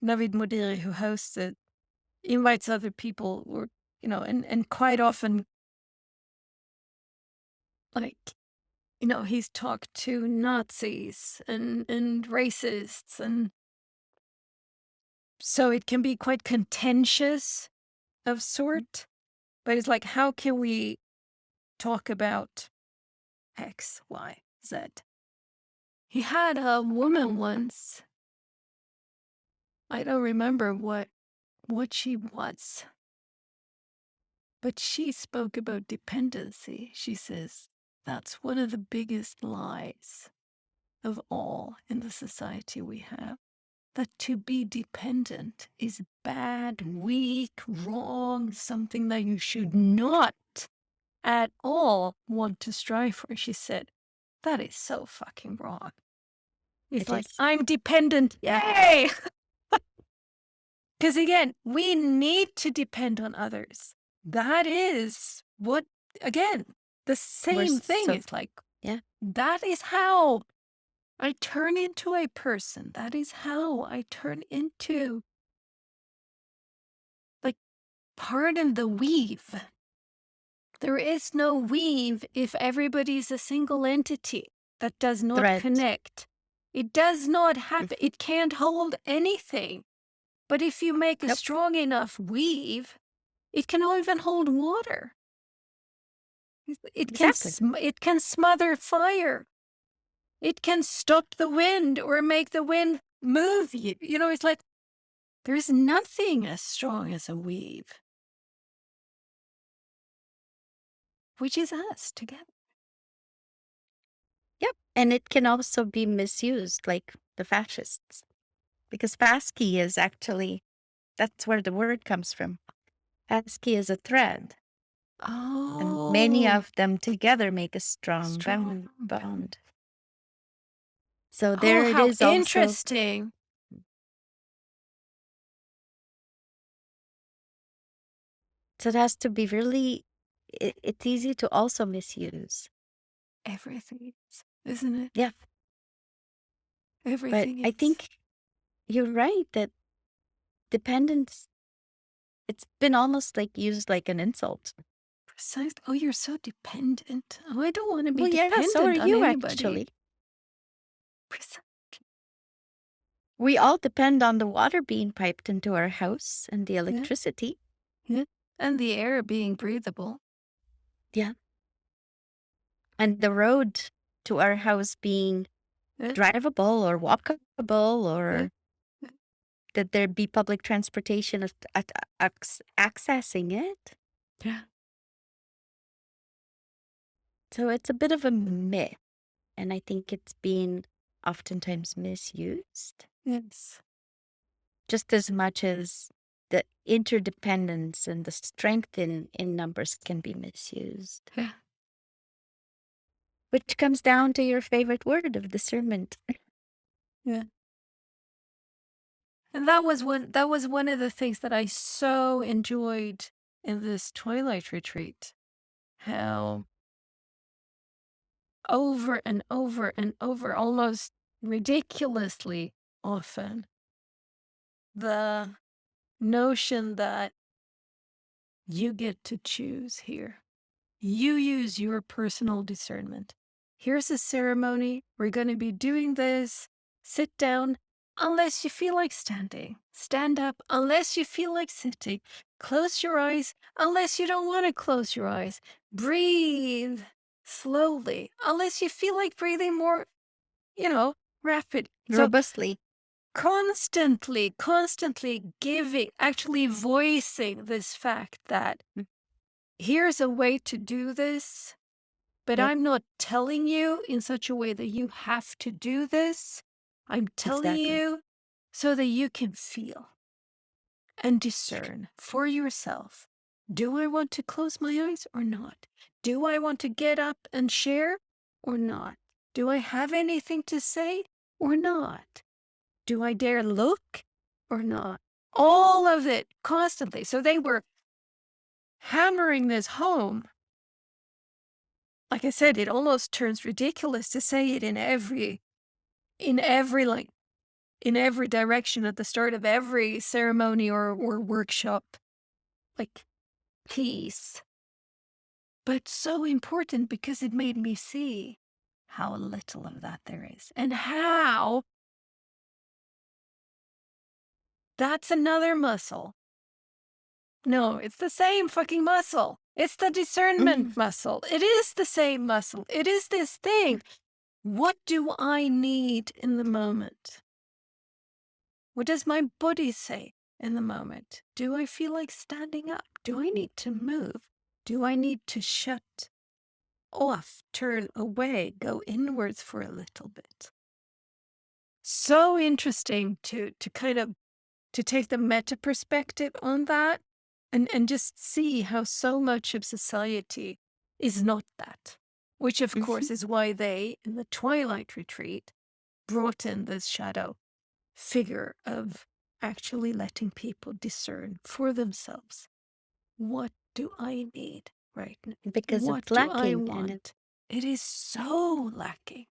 Navid Modiri, who hosts it, invites other people, or and quite often, like, he's talked to Nazis and racists, and so it can be quite contentious of sort. But it's like, how can we talk about X, Y, Z? He had a woman once. I don't remember what she was, but she spoke about dependency. She says that's one of the biggest lies of all in the society we have. That to be dependent is bad, weak, wrong, something that you should not at all want to strive for. She said, that is so fucking wrong. It's
It
like,
is.
I'm dependent. Yay! Because again, we need to depend on others. That is what, again, the
We're
same thing.
so,
It's like,
yeah,
that is how I turn into a person. That is how I turn into, like, pardon the weave. There is no weave if everybody's a single entity that does not
thread.
connect. It does not
Mm.
happen. It can't hold anything. But if you make a
Nope.
strong enough weave, it can even hold water.
Exactly.
It can smother fire. It can stop the wind or make the wind move you. It's like there's nothing as strong as a weave, which is us together.
Yep. And it can also be misused, like the fascists, because fasci is actually, that's where the word comes from. Fasci is a thread, and many
Oh,
of them together make a strong
strong.
bond. So
Oh,
there it
how
is also.
interesting.
So it has to be really, it's easy to also misuse.
Everything is, isn't it?
Yeah. But
Everything
I
is.
think you're right that dependence, it's been almost like used like an insult.
Precisely. Oh, you're so dependent. Oh, I don't want to be
Well, yeah, so are
dependent on
you
anybody.
actually.
Precise.
We all depend on the water being piped into our house and the
Yeah,
electricity.
yeah. And the air being breathable.
Yeah. And the road to our house being
Yeah,
drivable or walkable,
yeah,
or that there be public transportation accessing it.
yeah.
So it's a bit of a myth, and I think it's being oftentimes misused
Yes.
just as much as the interdependence and the strength in numbers can be misused.
Yeah,
Which comes down to your favorite word of discernment.
yeah. And that was one of the things that I so enjoyed in this twilight retreat. How over and over and over, almost ridiculously often, the notion that you get to choose here. You use your personal discernment. Here's a ceremony. We're going to be doing this. Sit down unless you feel like standing. Stand up unless you feel like sitting. Close your eyes unless you don't want to close your eyes. Breathe slowly unless you feel like breathing more, rapid. So
Robustly.
constantly giving, actually voicing this fact that
Mm,
here's a way to do this, but
yep,
I'm not telling you in such a way that you have to do this. I'm telling
exactly.
you so that you can feel and discern for yourself. Do I want to close my eyes or not? Do I want to get up and share or not? Do I have anything to say or not? Do I dare look or not? All of it constantly. So they were hammering this home. Like I said, it almost turns ridiculous to say it in every like in every direction at the start of every ceremony or workshop. Like peace. But so important because it made me see how little of that there is and how that's another muscle. No, it's the same fucking muscle. It's the discernment
Mm,
muscle. It is the same muscle. It is this thing. What do I need in the moment? What does my body say in the moment? Do I feel like standing up? Do I need to move? Do I need to shut off, turn away, go inwards for a little bit? So interesting to kind of to take the meta perspective on that and just see how so much of society is not that. Which of
mhm.
course is why they, in the Twilight Retreat, brought in this shadow figure of actually letting people discern for themselves. What do I need right now?
Because
What
it's
do I
lacking and
want? It is so lacking.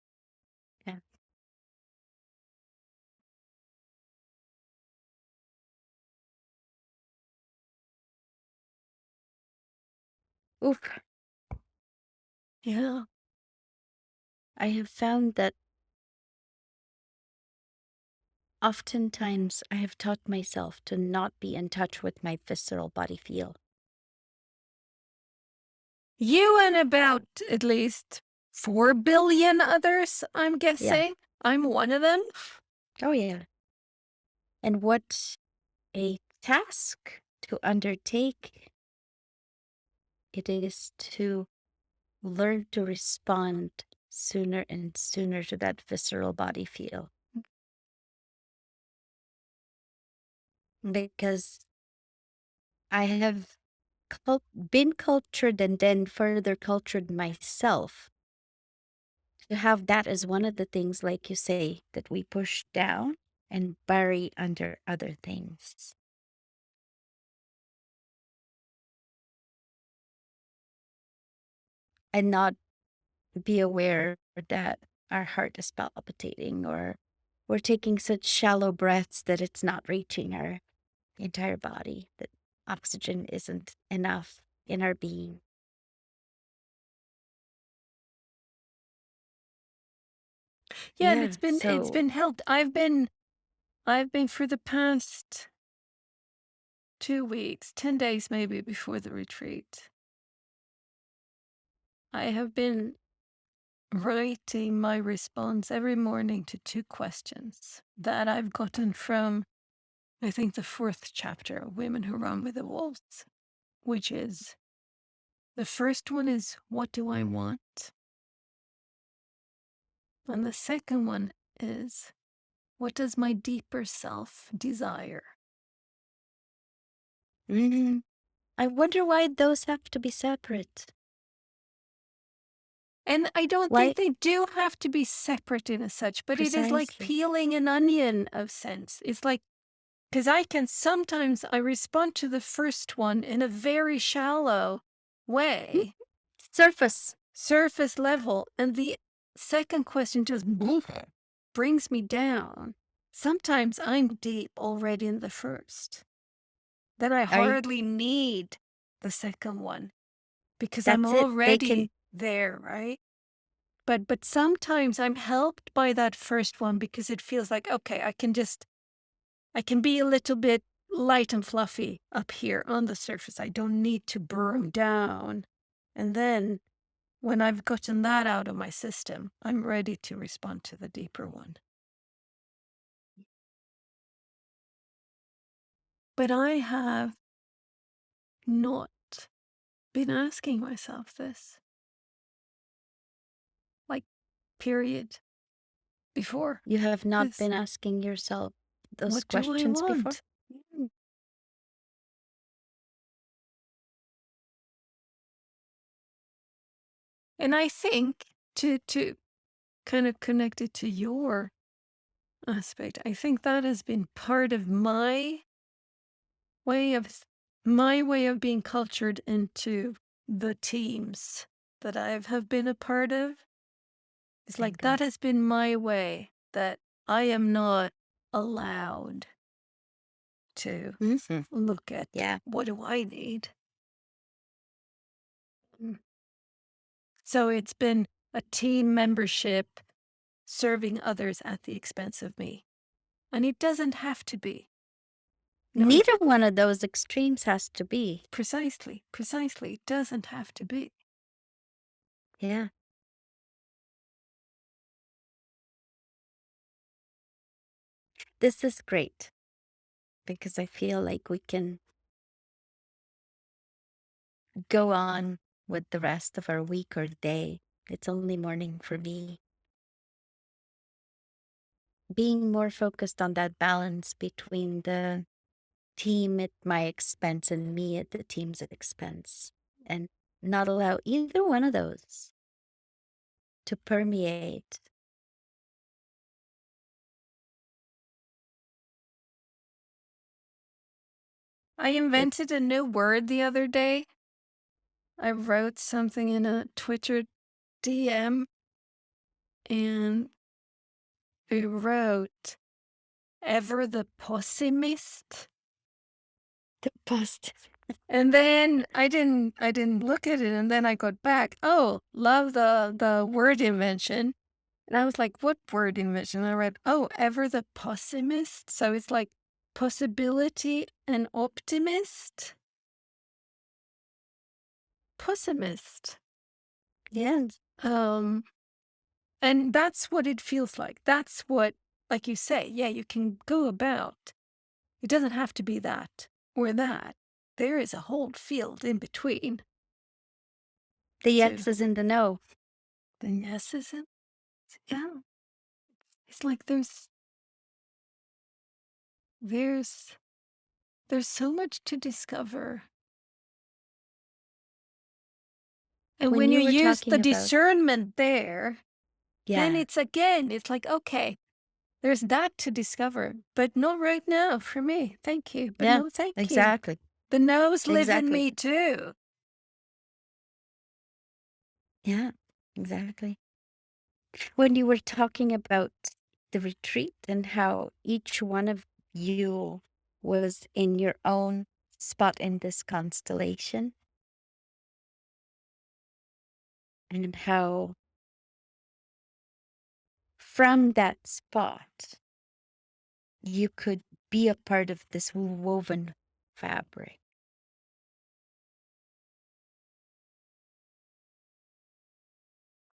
yeah. Oof.
Yeah.
I have found that oftentimes I have taught myself to not be in touch with my visceral body feel.
You and about at least 4 billion others, I'm
Yeah.
guessing. I'm one of them.
Oh, yeah. And what a task to undertake it is to learn to respond sooner and sooner to that visceral body feel. Because I have been cultured and then further cultured myself to have that as one of the things, like you say, that we push down and bury under other things and not be aware that our heart is palpitating or we're taking such shallow breaths that it's not reaching our entire body, that oxygen isn't enough in our being.
Yeah, and
Yeah.
it's
So
been helped. I've been for the past 2 weeks, 10 days maybe before the retreat. I have been writing my response every morning to 2 questions that I've gotten from, I think, the 4th chapter of Women Who Run with the Wolves, which is the first one is, "What do I want?" And the second one is, "What does my deeper self desire?"
mhm. I wonder why those have to be separate.
And I don't
Why
think they do have to be separate in as such, but it is like
precisely?
peeling an onion of sense. It's like, because I can sometimes I respond to the first one in a very shallow
Hmm?
way,
Surface.
surface level, and the second question just brings me down. Sometimes I'm deep already in the first, that I
Are you,
hardly need the second one because I'm
that's it. They can
already there, right? But sometimes I'm helped by that first one because it feels like, okay, I can be a little bit light and fluffy up here on the surface. I don't need to burrow down. And then when I've gotten that out of my system, I'm ready to respond to the deeper one. But I have not been asking myself this, like, period, before
you have not
this.
been asking yourself those
What do I
questions before?
want? Mm. And I think to kind of connected to your aspect, I think that has been part of way of my way of being cultured into the teams that have been a part of. It's
Okay,
like that
good.
has been my way, that I am not allowed to
Mhm.
look at
Yeah.
what do I need. Mm. So it's been a team membership serving others at the expense of me. And it doesn't have to be. No, it
Neither one of those extremes has to be.
precisely, it doesn't have to be.
Yeah. This is great because I feel like we can go on with the rest of our week or day. It's only morning for me. Being more focused on that balance between the team at my expense and me at the team's expense, and not allow either one of those to permeate.
I
It
invented a new word the other day. I wrote something in a Twitter DM and I wrote, "Ever the pessimist?"
the past.
And then I didn't look at it, and then I got back, "Oh, love the word invention." And I was like, "What word invention?" And I read, "Oh, ever the pessimist." So it's like possibility and optimist. Pessimist.
Yes.
Um, and that's what it feels like. That's what, like you say, yeah, you can go about. It doesn't have to be that or that. There is a whole field in between.
The
So
yes is in the no.
the yes isn't. Yeah, it's like there's there's so much to discover. And
When
when you
you were
use the
talking about,
discernment there, then
yeah,
it's again, it's like, okay, there's that to discover, but not right now for me. Thank you, but
yeah,
no, thank you.
exactly,
The no's live in
exactly.
me too.
Yeah, exactly. When you were talking about the retreat and how each one of you was in your own spot in this constellation, and how from that spot, you could be a part of this woven fabric.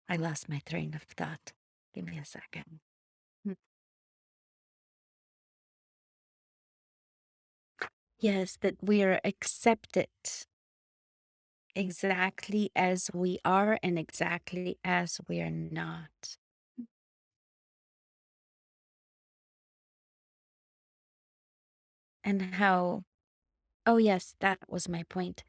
I lost my train of thought. Give me a second. Mm. Yes, that we are accepted exactly as we are and exactly as we are not. And how, oh, yes, that was my point.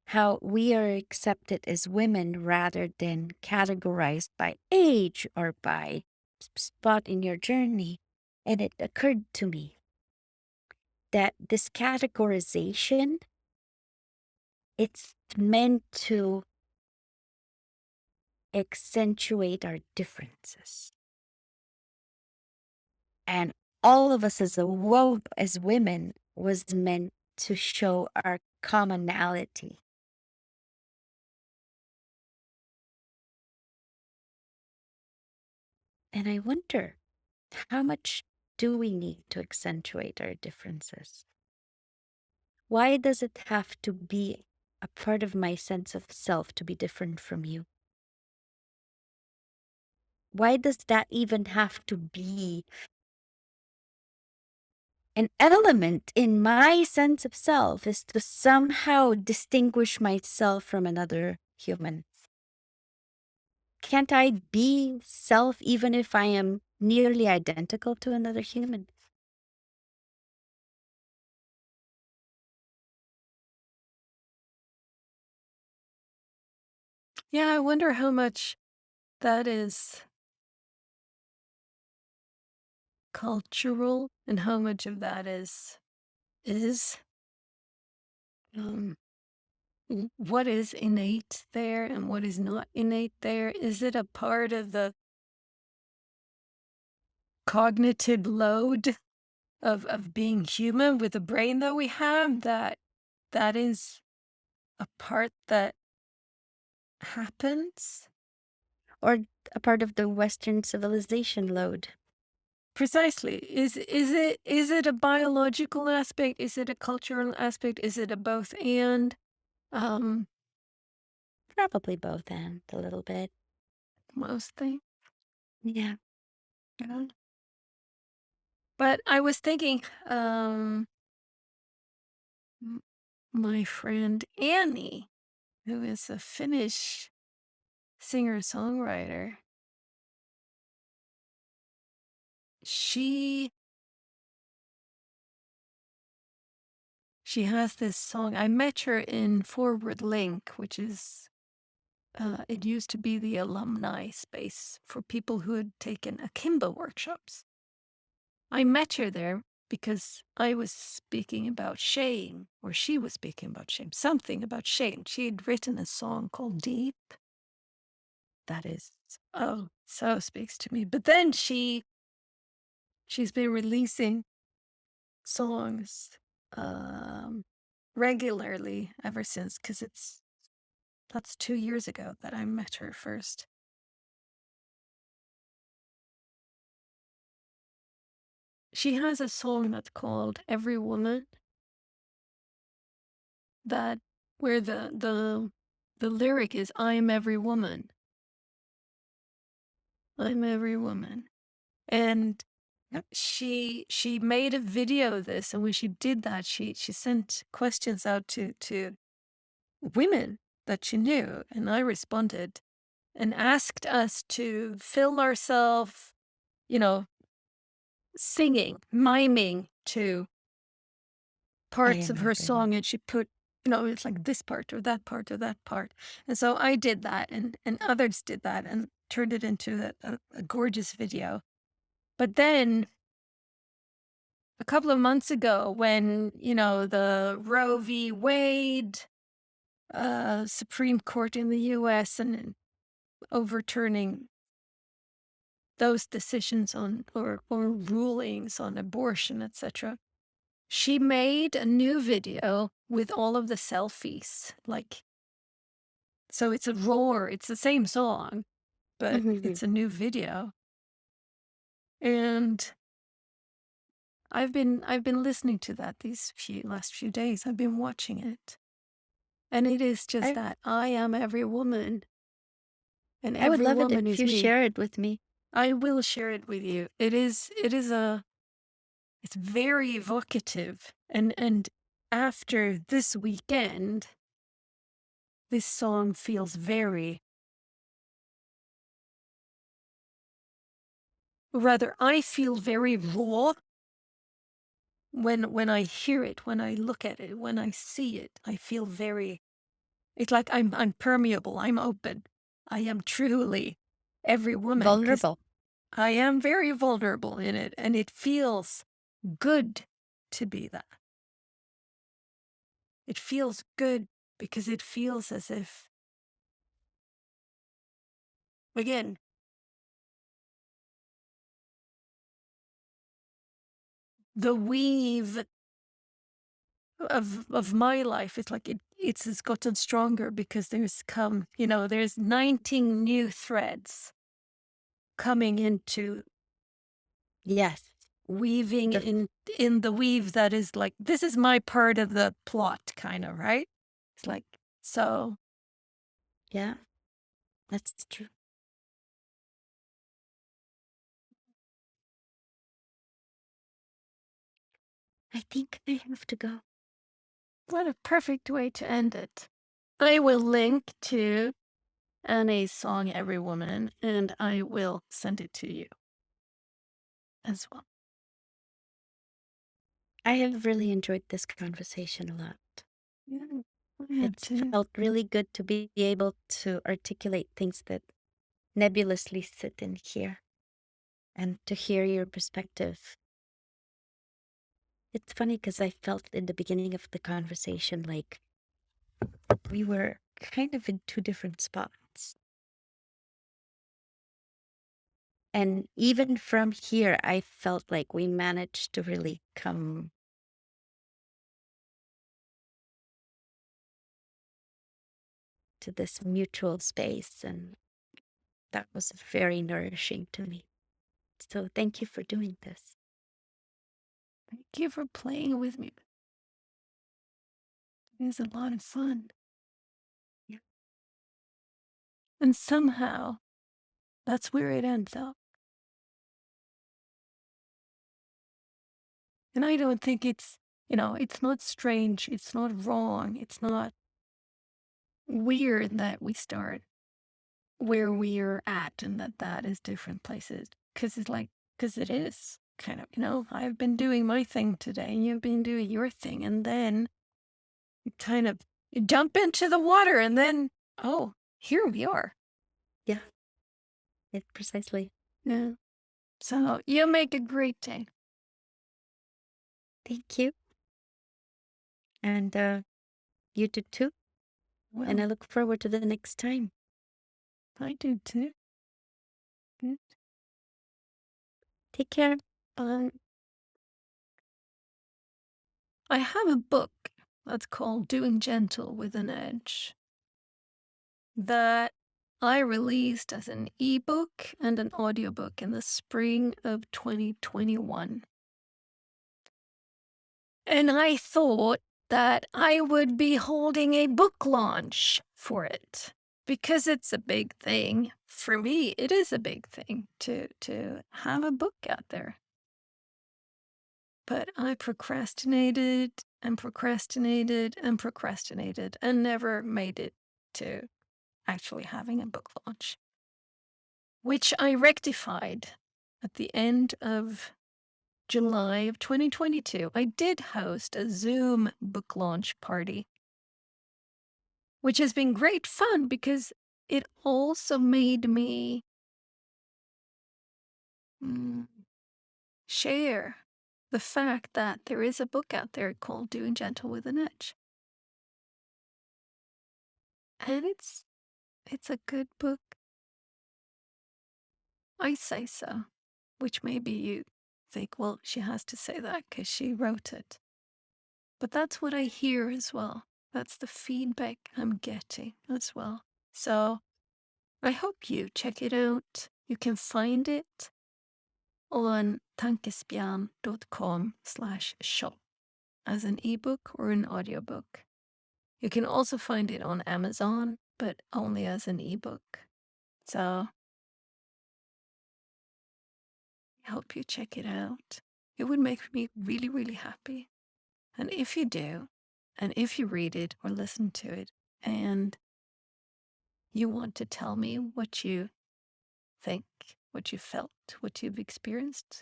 How we are accepted as women rather than categorized by age or by spot in your journey. And it occurred to me that this categorization, it's meant to accentuate our differences. And all of us as women was meant to show our commonality. And I wonder, how much do we need to accentuate our differences? Why does it have to be a part of my sense of self to be different from you? Why does that even have to be an element in my sense of self, is to somehow distinguish myself from another human? Can't I be self even if I am nearly identical to another human?
Yeah, I wonder how much that is cultural and how much of that is um what is innate there and what is not innate there. Is it a part of the cognitive load of being human with the brain that we have, that is a part that happens?
Or a part of the Western civilization load?
Precisely. Is it a biological aspect? Is it a cultural aspect? Is it a both and? Um,
Probably both, and a little bit.
most things.
Yeah.
Yeah. But I was thinking, m- my friend Annie, who is a Finnish singer-songwriter, she she has this song. I met her in Forward Link, which is it used to be the alumni space for people who had taken akimbo workshops. I met her there because I was speaking about shame, or she was speaking about shame, something about shame. She had written a song called Deep. That is, oh, so speaks to me. But then she's been releasing songs um, regularly ever since, because that's 2 years ago that I met her first. She has a song that's called Every Woman, that where the lyric is I'm every woman. I'm every woman. And
Yep.
she made a video of this, and when she did that, she sent questions out to women that she knew, and I responded and asked us to film ourselves, you know, singing, miming to
I
parts
am
of her
every woman.
song, and she put, it's like this part or that part or that part. And so I did that, and others did that and turned it into a gorgeous video. But then a couple of months ago, when, the Roe v. Wade Supreme Court in the US and overturning those decisions on or rulings on abortion, etc. She made a new video with all of the selfies. Like, so it's a roar, it's the same song, but
Mhm.
it's a new video. And I've been listening to that these last few days. I've been watching it. And it is just
I
that I am every woman and
I would
every
love it
woman
if
is
you
me.
share it with me.
I will share it with you. It's very evocative. And after this weekend, this song feels very, rather I feel very raw when I hear it, when I look at it, when I see it. I feel very, it's like I'm permeable, I'm open. I am truly every woman because
Vulnerable.
I am very vulnerable in it, and it feels good to be that. It feels good because it feels as if, again, the weave of my life, it's like it's gotten stronger because there's 19 new threads coming into
Yes.
weaving
The f
in the weave that is like, this is my part of the plot, kind of, right? It's like, so
Yeah, that's true. I think I have to go.
what a perfect way to end it. I will link to Annie's song Every Woman, and I will send it to you as well.
I have really enjoyed this conversation a lot.
Yeah, I have
It's
too.
felt really good to be able to articulate things that nebulously sit in here and to hear your perspective. It's funny because I felt in the beginning of the conversation like we were kind of in two different spots. And even from here, I felt like we managed to really come to this mutual space. And that was very nourishing to me. So thank you for doing this.
Thank you for playing with me. It was a lot of fun.
Yeah.
And somehow, that's where it ends up. And I don't think it's not strange, it's not wrong, it's not weird that we start where we're at and that is different places. Because it is kind of, I've been doing my thing today, and you've been doing your thing. And then you kind of you jump into the water, and then, oh, here we are.
Yeah, precisely.
Yeah. So you make a great day.
Thank you. And you do too. And I
Well,
look forward to the next time.
I do too. Good.
Take care.
Um, I have a book that's called Doing Gentle with an Edge that I released as an ebook and an audiobook in the spring of 2021. And I thought that I would be holding a book launch for it because it's a big thing. For me, it is a big thing to have a book out there. But I procrastinated and procrastinated and procrastinated and never made it to actually having a book launch, which I rectified at the end of July of 2022. I did host a Zoom book launch party, which has been great fun because it also made me mm, share the fact that there is a book out there called Doing Gentle with an Edge. And it's a good book. I say so, which maybe you think, well, she has to say that because she wrote it. But that's what I hear as well. That's the feedback I'm getting as well. So I hope you check it out. You can find it on tankespjärn.com/shop as an ebook or an audiobook. You can also find it on Amazon, but only as an ebook. So I hope you check it out. It would make me really, really happy. And if you do, and if you read it or listen to it, and you want to tell me what you think, what you felt, what you've experienced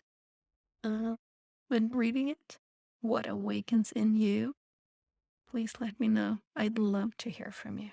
when reading it, what awakens in you, please let me know. I'd love to hear from you.